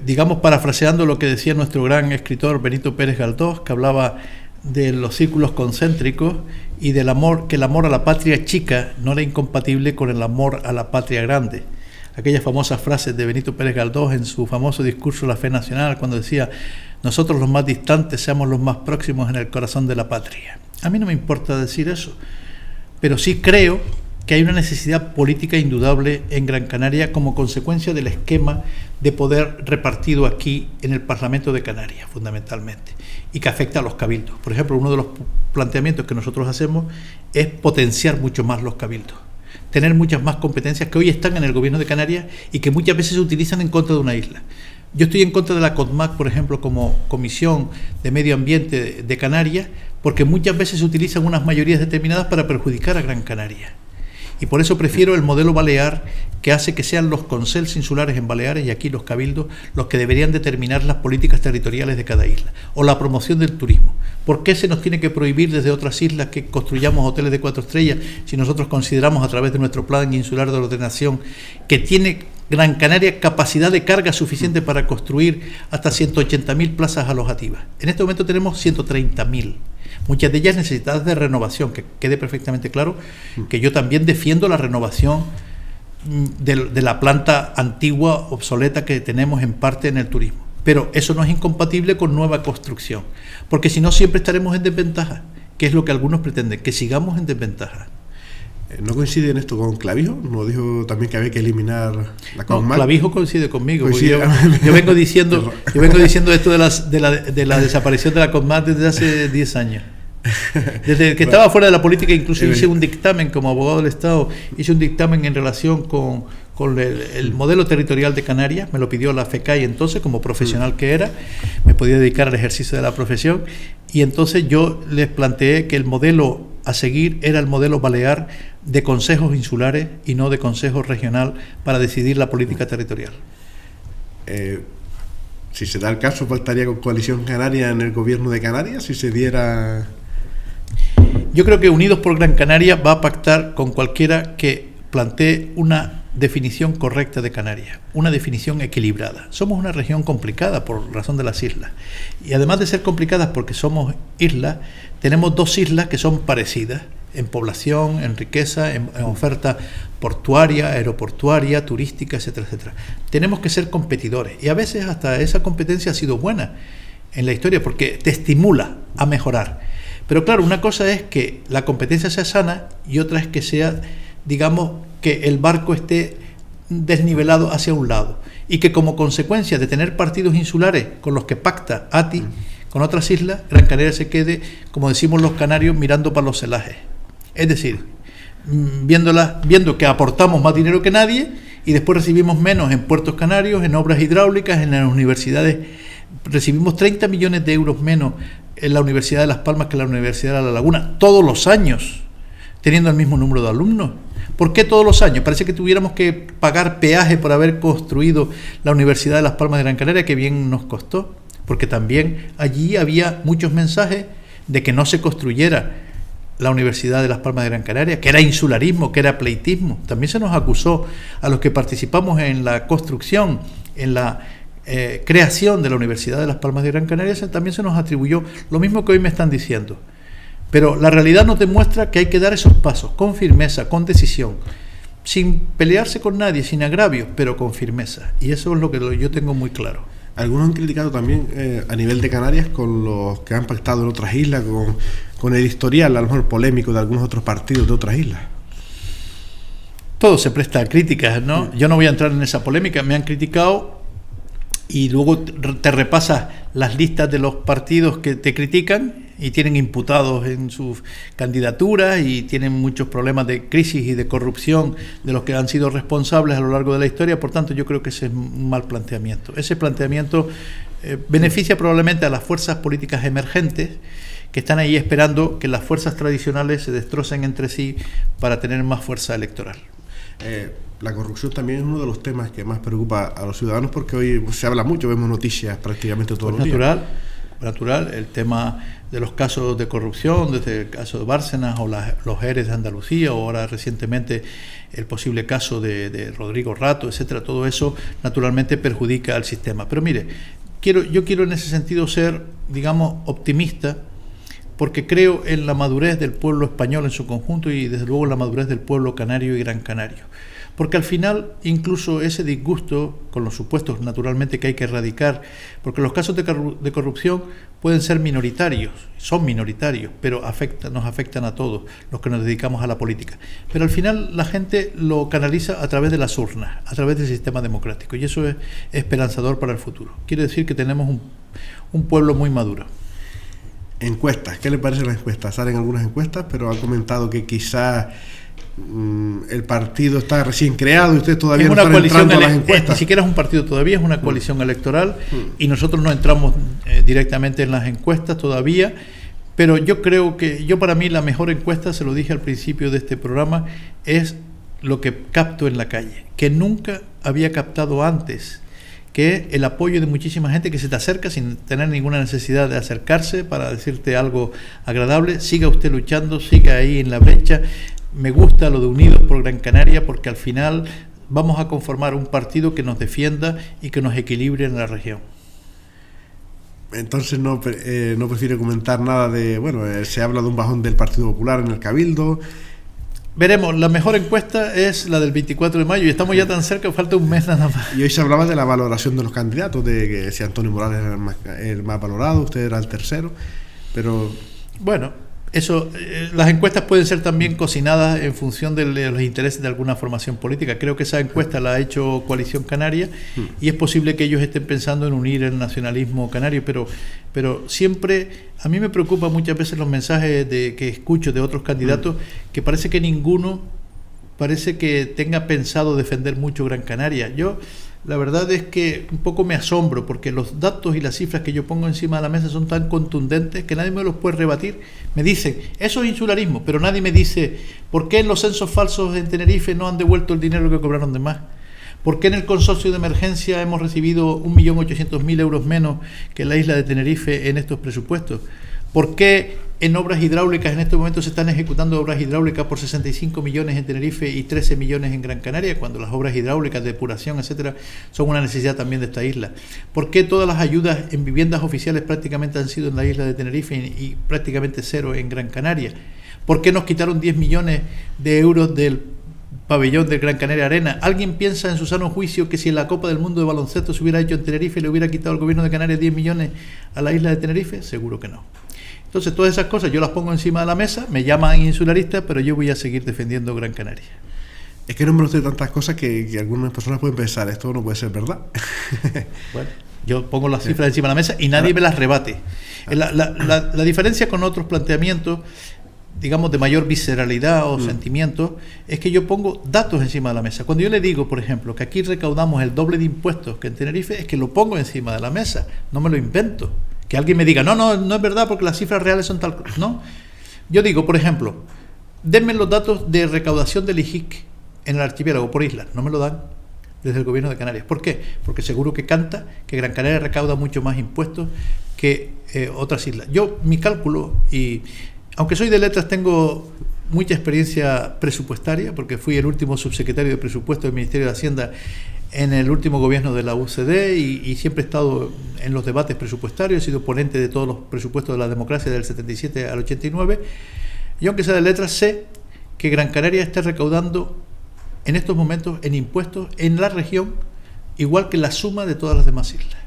Digamos, parafraseando lo que decía nuestro gran escritor Benito Pérez Galdós, que hablaba de los círculos concéntricos y del amor, que el amor a la patria chica no era incompatible con el amor a la patria grande. Aquellas famosas frases de Benito Pérez Galdós en su famoso discurso La Fe Nacional, cuando decía: nosotros los más distantes seamos los más próximos en el corazón de la patria. A mí no me importa decir eso, pero sí creo que hay una necesidad política indudable en Gran Canaria como consecuencia del esquema de poder repartido aquí en el Parlamento de Canarias, fundamentalmente, y que afecta a los cabildos. Por ejemplo, uno de los planteamientos que nosotros hacemos es potenciar mucho más los cabildos, tener muchas más competencias que hoy están en el gobierno de Canarias y que muchas veces se utilizan en contra de una isla. Yo estoy en contra de la CODMAC, por ejemplo, como Comisión de Medio Ambiente de Canarias, porque muchas veces se utilizan unas mayorías determinadas para perjudicar a Gran Canaria. Y por eso prefiero el modelo balear, que hace que sean los consels insulares en Baleares y aquí los cabildos los que deberían determinar las políticas territoriales de cada isla, o la promoción del turismo. ¿Por qué se nos tiene que prohibir desde otras islas que construyamos hoteles de 4 estrellas si nosotros consideramos, a través de nuestro plan insular de ordenación, que tiene Gran Canaria capacidad de carga suficiente para construir hasta 180.000 plazas alojativas? En este momento tenemos 130.000. Muchas de ellas necesitadas de renovación, que quede perfectamente claro que yo también defiendo la renovación de la planta antigua, obsoleta, que tenemos en parte en el turismo. Pero eso no es incompatible con nueva construcción, porque si no siempre estaremos en desventaja, que es lo que algunos pretenden, que sigamos en desventaja. ¿No coincide en esto con Clavijo? ¿No dijo también que había que eliminar la CONMAC? No, Clavijo coincide conmigo. Yo vengo diciendo esto de la desaparición de la CONMAC desde hace 10 años. Desde que estaba fuera de la política, incluso hice un dictamen como abogado del Estado, hice un dictamen en relación con el modelo territorial de Canarias. Me lo pidió la FECAI entonces, como profesional que era, me podía dedicar al ejercicio de la profesión, y entonces yo les planteé que el modelo a seguir era el modelo balear de consejos insulares y no de consejo regional para decidir la política territorial. Si se da el caso, ¿faltaría con Coalición Canaria en el gobierno de Canarias si se diera...? Yo creo que Unidos por Gran Canaria va a pactar con cualquiera que plantee una definición correcta de Canarias, una definición equilibrada. Somos una región complicada por razón de las islas, y además de ser complicadas porque somos islas, tenemos dos islas que son parecidas en población, en riqueza, en oferta portuaria, aeroportuaria, turística, etcétera, etcétera. Tenemos que ser competidores, y a veces hasta esa competencia ha sido buena en la historia porque te estimula a mejorar. Pero claro, una cosa es que la competencia sea sana y otra es que sea, digamos, que el barco esté desnivelado hacia un lado, y que como consecuencia de tener partidos insulares con los que pacta ATI con otras islas, Gran Canaria se quede, como decimos los canarios, mirando para los celajes. Es decir, viendo que aportamos más dinero que nadie y después recibimos menos en puertos canarios, en obras hidráulicas, en las universidades. Recibimos 30 millones de euros menos en la Universidad de Las Palmas que en la Universidad de La Laguna, todos los años, teniendo el mismo número de alumnos. ¿Por qué todos los años? Parece que tuviéramos que pagar peaje por haber construido la Universidad de Las Palmas de Gran Canaria, que bien nos costó, porque también allí había muchos mensajes de que no se construyera la Universidad de Las Palmas de Gran Canaria, que era insularismo, que era pleitismo. También se nos acusó a los que participamos en la construcción, en la creación de la Universidad de Las Palmas de Gran Canaria, también se nos atribuyó lo mismo que hoy me están diciendo. Pero la realidad nos demuestra que hay que dar esos pasos con firmeza, con decisión, sin pelearse con nadie, sin agravios, pero con firmeza. Y eso es lo que yo tengo muy claro. Algunos han criticado también a nivel de Canarias con los que han pactado en otras islas, con el historial a lo mejor polémico de algunos otros partidos de otras islas. Todo se presta a críticas, ¿no? Yo no voy a entrar en esa polémica. Me han criticado y luego te repasas las listas de los partidos que te critican y tienen imputados en sus candidaturas y tienen muchos problemas de crisis y de corrupción de los que han sido responsables a lo largo de la historia. Por tanto, yo creo que ese es un mal planteamiento. Ese planteamiento beneficia probablemente a las fuerzas políticas emergentes que están ahí esperando que las fuerzas tradicionales se destrocen entre sí para tener más fuerza electoral. La corrupción también es uno de los temas que más preocupa a los ciudadanos, porque hoy se habla mucho, vemos noticias prácticamente todos los días. Natural, el tema de los casos de corrupción, desde el caso de Bárcenas o los ERES de Andalucía, o ahora recientemente el posible caso de Rodrigo Rato, etcétera, todo eso naturalmente perjudica al sistema. Pero mire, yo quiero en ese sentido ser, digamos, optimista, porque creo en la madurez del pueblo español en su conjunto y desde luego en la madurez del pueblo canario y gran canario. Porque al final, incluso ese disgusto con los supuestos, naturalmente, que hay que erradicar, porque los casos de corrupción pueden ser minoritarios, son minoritarios, pero nos afectan a todos los que nos dedicamos a la política. Pero al final la gente lo canaliza a través de las urnas, a través del sistema democrático, y eso es esperanzador para el futuro. Quiere decir que tenemos un pueblo muy maduro. Encuestas, ¿qué le parecen las encuestas? Salen algunas encuestas, pero ha comentado que quizás el partido está recién creado y ustedes todavía no están entrando a las encuestas. Ni siquiera es un partido todavía, es una coalición electoral y nosotros no entramos directamente en las encuestas todavía, pero para mí la mejor encuesta, se lo dije al principio de este programa, es lo que capto en la calle, que nunca había captado antes, que es el apoyo de muchísima gente que se te acerca sin tener ninguna necesidad de acercarse para decirte algo agradable. Siga usted luchando, siga ahí en la brecha. Me gusta lo de Unidos por Gran Canaria, porque al final vamos a conformar un partido que nos defienda y que nos equilibre en la región. Entonces no prefiere comentar nada de... se habla de un bajón del Partido Popular en el Cabildo. Veremos, la mejor encuesta es la del 24 de mayo y estamos ya tan cerca que falta un mes nada más. Y hoy se hablaba de la valoración de los candidatos, de que si Antonio Morales era el más valorado, usted era el tercero, pero... Bueno, Eso, las encuestas pueden ser también cocinadas en función de los intereses de alguna formación política. Creo que esa encuesta la ha hecho Coalición Canaria y es posible que ellos estén pensando en unir el nacionalismo canario, pero siempre a mí me preocupa muchas veces los mensajes que escucho de otros candidatos que parece que ninguno tenga pensado defender mucho Gran Canaria. Yo la verdad es que un poco me asombro porque los datos y las cifras que yo pongo encima de la mesa son tan contundentes que nadie me los puede rebatir. Me dicen, eso es insularismo, pero nadie me dice ¿por qué en los censos falsos en Tenerife no han devuelto el dinero que cobraron de más? ¿Por qué en el consorcio de emergencia hemos recibido 1.800.000 euros menos que en la isla de Tenerife en estos presupuestos? ¿Por qué en obras hidráulicas en estos momentos se están ejecutando obras hidráulicas por 65 millones en Tenerife y 13 millones en Gran Canaria, cuando las obras hidráulicas, depuración, etcétera, son una necesidad también de esta isla? ¿Por qué todas las ayudas en viviendas oficiales prácticamente han sido en la isla de Tenerife y prácticamente cero en Gran Canaria? ¿Por qué nos quitaron 10 millones de euros del pabellón del Gran Canaria Arena? ¿Alguien piensa en su sano juicio que si en la Copa del Mundo de baloncesto se hubiera hecho en Tenerife le hubiera quitado el gobierno de Canarias 10 millones a la isla de Tenerife? Seguro que no. Entonces todas esas cosas yo las pongo encima de la mesa, me llaman insularista, pero yo voy a seguir defendiendo Gran Canaria. Es que no me gusta tantas cosas que algunas personas pueden pensar, esto no puede ser verdad. Bueno, yo pongo las cifras encima de la mesa y nadie me las rebate. La diferencia con otros planteamientos, digamos, de mayor visceralidad o sentimientos, es que yo pongo datos encima de la mesa. Cuando yo le digo, por ejemplo, que aquí recaudamos el doble de impuestos que en Tenerife, es que lo pongo encima de la mesa, no me lo invento. Que alguien me diga, no es verdad porque las cifras reales son tal... No. Yo digo, por ejemplo, denme los datos de recaudación del IJIC en el archipiélago por isla. No me lo dan desde el gobierno de Canarias. ¿Por qué? Porque seguro que canta que Gran Canaria recauda mucho más impuestos que otras islas. Yo, mi cálculo, y aunque soy de letras, tengo mucha experiencia presupuestaria, porque fui el último subsecretario de presupuesto del Ministerio de Hacienda en el último gobierno de la UCD y siempre he estado en los debates presupuestarios, he sido ponente de todos los presupuestos de la democracia del 77 al 89, y aunque sea de letras, sé que Gran Canaria está recaudando en estos momentos en impuestos en la región igual que la suma de todas las demás islas.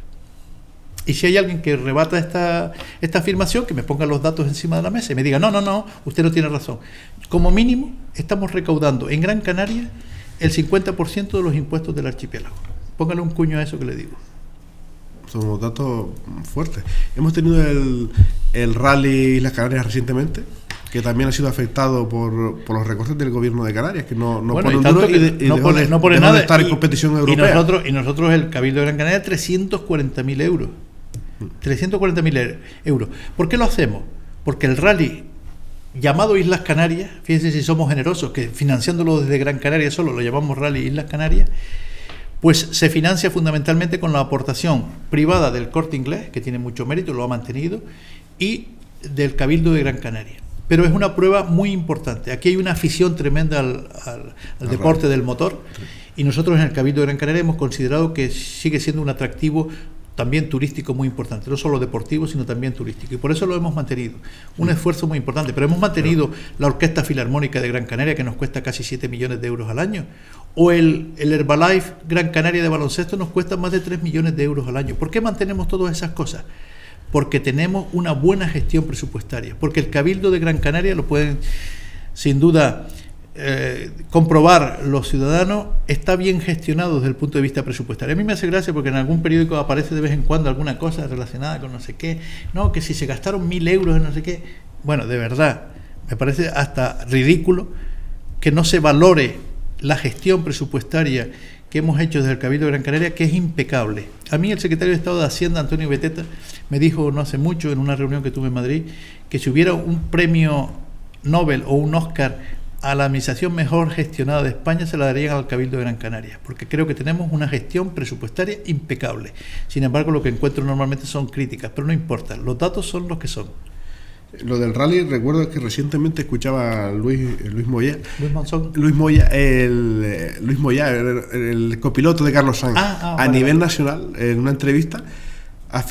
Y si hay alguien que rebata esta afirmación, que me ponga los datos encima de la mesa y me diga, no, usted no tiene razón. Como mínimo, estamos recaudando en Gran Canaria el 50% de los impuestos del archipiélago. Póngale un cuño a eso que le digo. Son datos fuertes. Hemos tenido el rally Islas Canarias recientemente, que también ha sido afectado por los recortes del gobierno de Canarias, que no pone un duro no pone nada de estar en competición europea. Y nosotros el Cabildo de Gran Canaria, 340.000 euros. 340.000 euros. ¿Por qué lo hacemos? Porque el rally llamado Islas Canarias, fíjense si somos generosos, que financiándolo desde Gran Canaria solo lo llamamos Rally Islas Canarias, pues se financia fundamentalmente con la aportación privada del Corte Inglés, que tiene mucho mérito, lo ha mantenido, y del Cabildo de Gran Canaria. Pero es una prueba muy importante. Aquí hay una afición tremenda al deporte del motor, y nosotros en el Cabildo de Gran Canaria hemos considerado que sigue siendo un atractivo también turístico muy importante, no solo deportivo, sino también turístico. Y por eso lo hemos mantenido. Un esfuerzo muy importante. Pero hemos mantenido la Orquesta Filarmónica de Gran Canaria, que nos cuesta casi 7 millones de euros al año. O el Herbalife Gran Canaria de baloncesto nos cuesta más de 3 millones de euros al año. ¿Por qué mantenemos todas esas cosas? Porque tenemos una buena gestión presupuestaria. Porque el Cabildo de Gran Canaria, lo pueden sin duda comprobar los ciudadanos, está bien gestionado desde el punto de vista presupuestario. A mí me hace gracia porque en algún periódico aparece de vez en cuando alguna cosa relacionada con no sé qué, no, que si se gastaron 1.000 euros en no sé qué. Bueno, de verdad, me parece hasta ridículo que no se valore la gestión presupuestaria que hemos hecho desde el Cabildo de Gran Canaria, que es impecable. A mí el secretario de Estado de Hacienda, Antonio Beteta, me dijo no hace mucho en una reunión que tuve en Madrid, que si hubiera un premio Nobel o un Oscar a la administración mejor gestionada de España, se la darían al Cabildo de Gran Canaria, porque creo que tenemos una gestión presupuestaria impecable. Sin embargo, lo que encuentro normalmente son críticas, pero no importa, los datos son los que son. Lo del rally, recuerdo que recientemente escuchaba a Luis Moya. Luis Monzón. Luis Moya, el copiloto de Carlos Sainz, a nivel nacional, en una entrevista,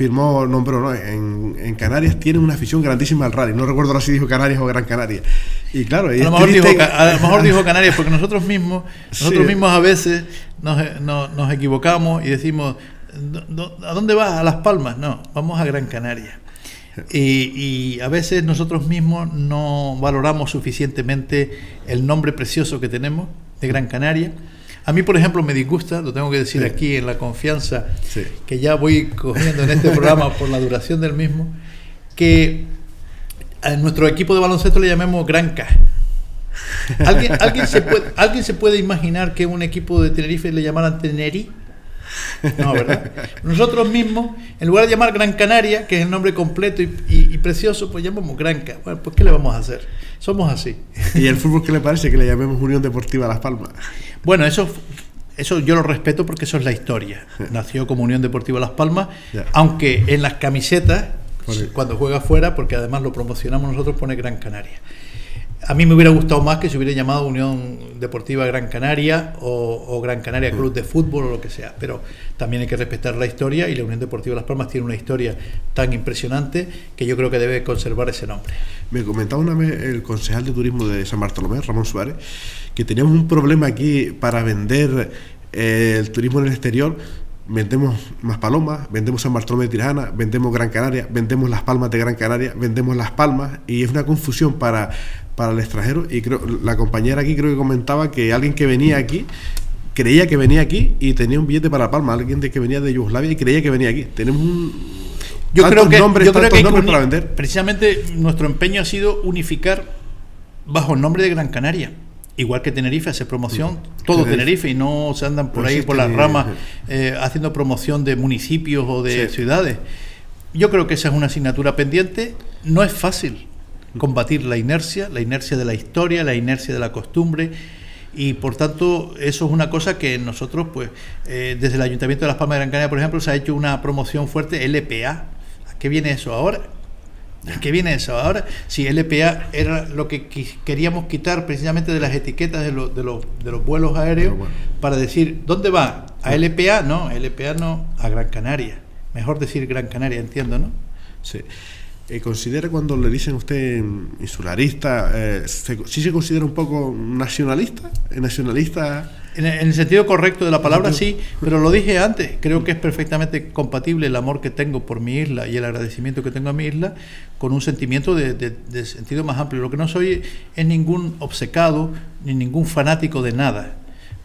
nombró, ¿no? En Canarias tienen una afición grandísima al rally. No recuerdo ahora si dijo Canarias o Gran Canaria. Y claro, a lo mejor dijo Canarias, porque nosotros mismos a veces nos equivocamos y decimos, ¿a dónde vas? ¿A Las Palmas? No, vamos a Gran Canaria. Y a veces nosotros mismos no valoramos suficientemente el nombre precioso que tenemos de Gran Canaria. A mí, por ejemplo, me disgusta, lo tengo que decir aquí en la confianza que ya voy cogiendo en este programa por la duración del mismo, que a nuestro equipo de baloncesto le llamemos Granca. ¿Alguien se puede imaginar que un equipo de Tenerife le llamaran Teneri? No, ¿verdad? Nosotros mismos, en lugar de llamar Gran Canaria, que es el nombre completo y precioso, pues llamamos Granca. Bueno, pues ¿qué le vamos a hacer? Somos así. ¿Y el fútbol qué le parece? Que le llamemos Unión Deportiva Las Palmas. Bueno, eso yo lo respeto porque eso es la historia. Nació como Unión Deportiva Las Palmas, aunque en las camisetas, cuando juega fuera, porque además lo promocionamos nosotros, pone Gran Canaria. A mí me hubiera gustado más que se hubiera llamado Unión Deportiva Gran Canaria o Gran Canaria Club de Fútbol o lo que sea, pero también hay que respetar la historia, y la Unión Deportiva Las Palmas tiene una historia tan impresionante que yo creo que debe conservar ese nombre. Me comentaba una vez el concejal de turismo de San Bartolomé, Ramón Suárez, que teníamos un problema aquí para vender el turismo en el exterior. Vendemos Maspalomas, vendemos San Bartolomé de Tirajana, vendemos Gran Canaria, vendemos Las Palmas de Gran Canaria, vendemos Las Palmas, y es una confusión para el extranjero. Y creo la compañera aquí creo que comentaba que alguien que venía aquí creía que venía aquí y tenía un billete para La Palma, alguien que venía de Yugoslavia y creía que venía aquí. Tenemos tantos nombres para vender. Precisamente nuestro empeño ha sido unificar bajo el nombre de Gran Canaria. Igual que Tenerife hace promoción, todo Tenerife, y no se andan por ahí por las ramas haciendo promoción de municipios o de ciudades. Yo creo que esa es una asignatura pendiente. No es fácil combatir la inercia de la historia, la inercia de la costumbre, y por tanto eso es una cosa que nosotros, pues desde el Ayuntamiento de Las Palmas de Gran Canaria, por ejemplo, se ha hecho una promoción fuerte, LPA. ¿A qué viene eso ahora? ¿Qué viene eso ahora? Si LPA era lo que queríamos quitar precisamente de las etiquetas de los vuelos aéreos, para decir, ¿dónde va? ¿A LPA? No, LPA no, a Gran Canaria. Mejor decir Gran Canaria, entiendo, ¿no? Sí. ¿Considera, cuando le dicen a usted insularista, sí se considera un poco nacionalista? ¿Nacionalista? En el sentido correcto de la palabra, sí, pero lo dije antes, creo que es perfectamente compatible el amor que tengo por mi isla y el agradecimiento que tengo a mi isla con un sentimiento de sentido más amplio. Lo que no soy es ningún obcecado ni ningún fanático de nada,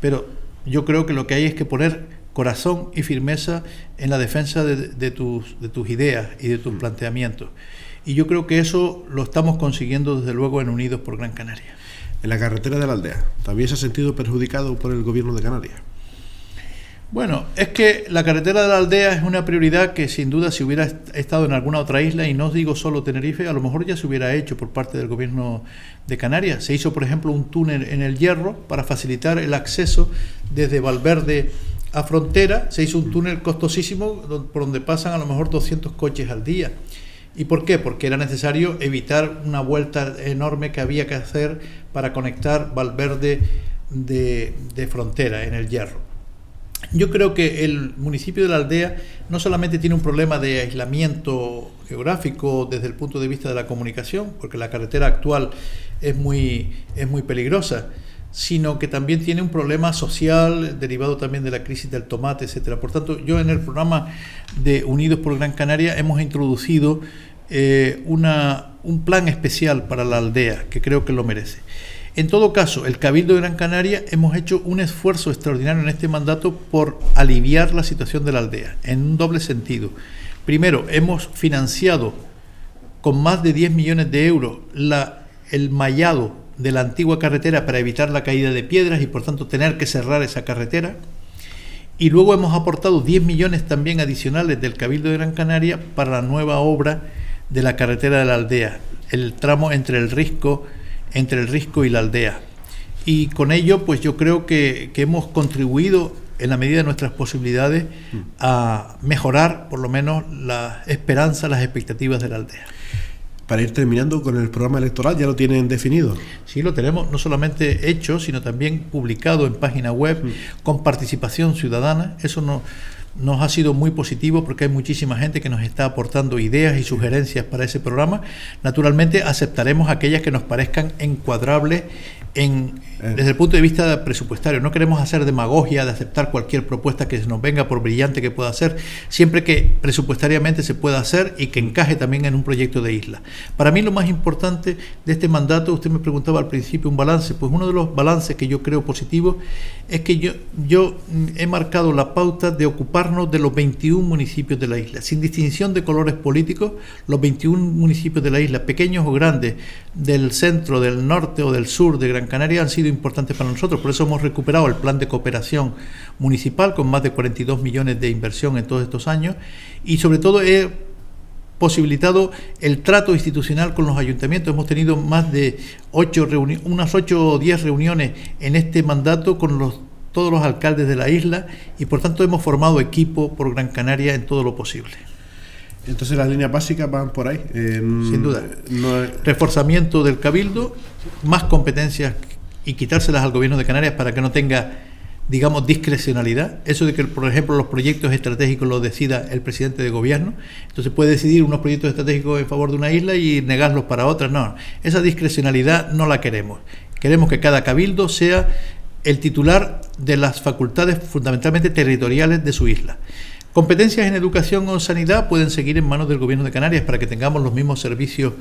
pero yo creo que lo que hay es que poner corazón y firmeza en la defensa de tus ideas y de tus planteamientos. Y yo creo que eso lo estamos consiguiendo desde luego en Unidos por Gran Canaria. En la carretera de la aldea, ¿también se ha sentido perjudicado por el gobierno de Canarias? Bueno, es que la carretera de la aldea es una prioridad que sin duda, si hubiera estado en alguna otra isla, y no digo solo Tenerife, a lo mejor ya se hubiera hecho por parte del gobierno de Canarias. Se hizo, por ejemplo, un túnel en el Hierro para facilitar el acceso desde Valverde a Frontera. Se hizo un túnel costosísimo por donde pasan a lo mejor 200 coches al día. ¿Y por qué? Porque era necesario evitar una vuelta enorme que había que hacer para conectar Valverde de Frontera en el Hierro. Yo creo que el municipio de la aldea no solamente tiene un problema de aislamiento geográfico desde el punto de vista de la comunicación, porque la carretera actual es muy peligrosa, sino que también tiene un problema social derivado también de la crisis del tomate, etcétera. Por tanto, yo en el programa de Unidos por Gran Canaria hemos introducido un plan especial para la aldea, que creo que lo merece. En todo caso, el Cabildo de Gran Canaria hemos hecho un esfuerzo extraordinario en este mandato por aliviar la situación de la aldea, en un doble sentido. Primero, hemos financiado con más de 10 millones de euros el mallado de la antigua carretera para evitar la caída de piedras y por tanto tener que cerrar esa carretera, y luego hemos aportado 10 millones también adicionales del Cabildo de Gran Canaria para la nueva obra de la carretera de la aldea, el tramo entre el Risco y la aldea, y con ello pues yo creo que hemos contribuido en la medida de nuestras posibilidades a mejorar por lo menos las esperanzas, las expectativas de la aldea. Para ir terminando con el programa electoral, ¿ya lo tienen definido? Sí, lo tenemos no solamente hecho, sino también publicado en página web, con participación ciudadana. Eso no, nos ha sido muy positivo porque hay muchísima gente que nos está aportando ideas y sugerencias para ese programa. Naturalmente aceptaremos aquellas que nos parezcan encuadrables desde el punto de vista presupuestario. No queremos hacer demagogia de aceptar cualquier propuesta que nos venga, por brillante que pueda ser, siempre que presupuestariamente se pueda hacer y que encaje también en un proyecto de isla. Para mí lo más importante de este mandato, usted me preguntaba al principio un balance, pues uno de los balances que yo creo positivo es que yo he marcado la pauta de ocuparnos de los 21 municipios de la isla, sin distinción de colores políticos. Los 21 municipios de la isla, pequeños o grandes, del centro, del norte o del sur de Gran Canaria, han sido importantes para nosotros. Por eso hemos recuperado el plan de cooperación municipal con más de 42 millones de inversión en todos estos años, y sobre todo he posibilitado el trato institucional con los ayuntamientos. Hemos tenido más de unas 8 o 10 reuniones en este mandato con todos los alcaldes de la isla, y por tanto hemos formado equipo por Gran Canaria en todo lo posible. Entonces las líneas básicas van por ahí. Sin duda. Reforzamiento del Cabildo, más competencias y quitárselas al Gobierno de Canarias para que no tenga, digamos, discrecionalidad. Eso de que, por ejemplo, los proyectos estratégicos los decida el presidente de gobierno. Entonces puede decidir unos proyectos estratégicos en favor de una isla y negarlos para otras. No, esa discrecionalidad no la queremos. Queremos que cada cabildo sea el titular de las facultades fundamentalmente territoriales de su isla. Competencias en educación o sanidad pueden seguir en manos del Gobierno de Canarias para que tengamos los mismos servicios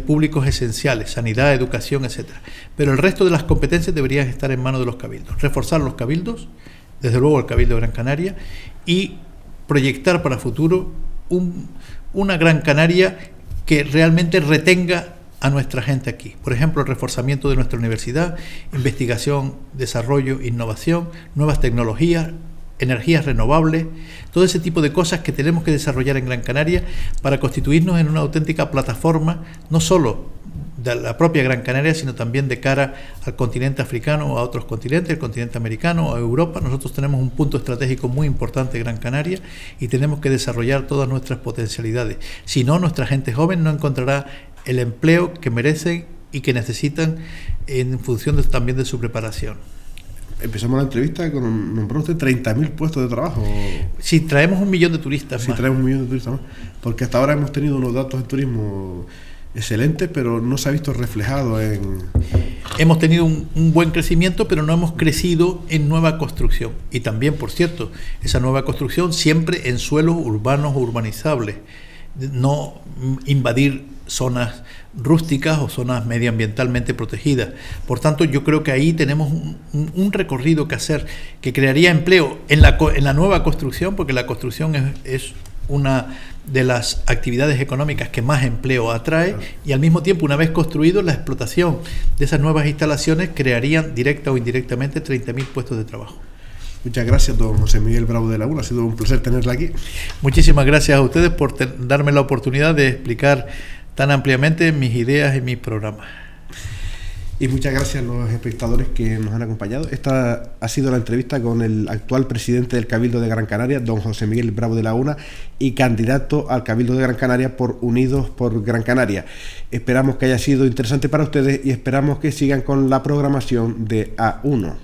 públicos esenciales, sanidad, educación, etcétera. Pero el resto de las competencias deberían estar en manos de los cabildos. Reforzar los cabildos, desde luego el Cabildo de Gran Canaria, y proyectar para futuro una Gran Canaria que realmente retenga a nuestra gente aquí. Por ejemplo, el reforzamiento de nuestra universidad, investigación, desarrollo, innovación, nuevas tecnologías, energías renovables, todo ese tipo de cosas que tenemos que desarrollar en Gran Canaria para constituirnos en una auténtica plataforma, no solo de la propia Gran Canaria, sino también de cara al continente africano o a otros continentes, el continente americano o a Europa. Nosotros tenemos un punto estratégico muy importante en Gran Canaria y tenemos que desarrollar todas nuestras potencialidades. Si no, nuestra gente joven no encontrará el empleo que merecen y que necesitan en función también de su preparación. Empezamos la entrevista con, nombró usted 30.000 puestos de trabajo. Si traemos 1 millón de turistas más. Traemos 1 millón de turistas más. Porque hasta ahora hemos tenido unos datos de turismo excelentes, pero no se ha visto reflejado en... Hemos tenido un buen crecimiento, pero no hemos crecido en nueva construcción. Y también, por cierto, esa nueva construcción siempre en suelos urbanos o urbanizables. No invadir zonas rústicas o zonas medioambientalmente protegidas. Por tanto, yo creo que ahí tenemos un recorrido que hacer, que crearía empleo en la nueva construcción, porque la construcción es una de las actividades económicas que más empleo atrae, y al mismo tiempo, una vez construido, la explotación de esas nuevas instalaciones crearían directa o indirectamente 30.000 puestos de trabajo. Muchas gracias, don José Miguel Bravo de Laguna. Ha sido un placer tenerla aquí. Muchísimas gracias a ustedes por darme la oportunidad de explicar tan ampliamente mis ideas y mis programas. Y muchas gracias a los espectadores que nos han acompañado. Esta ha sido la entrevista con el actual presidente del Cabildo de Gran Canaria, don José Miguel Bravo de Laguna, y candidato al Cabildo de Gran Canaria por Unidos por Gran Canaria. Esperamos que haya sido interesante para ustedes y esperamos que sigan con la programación de A1.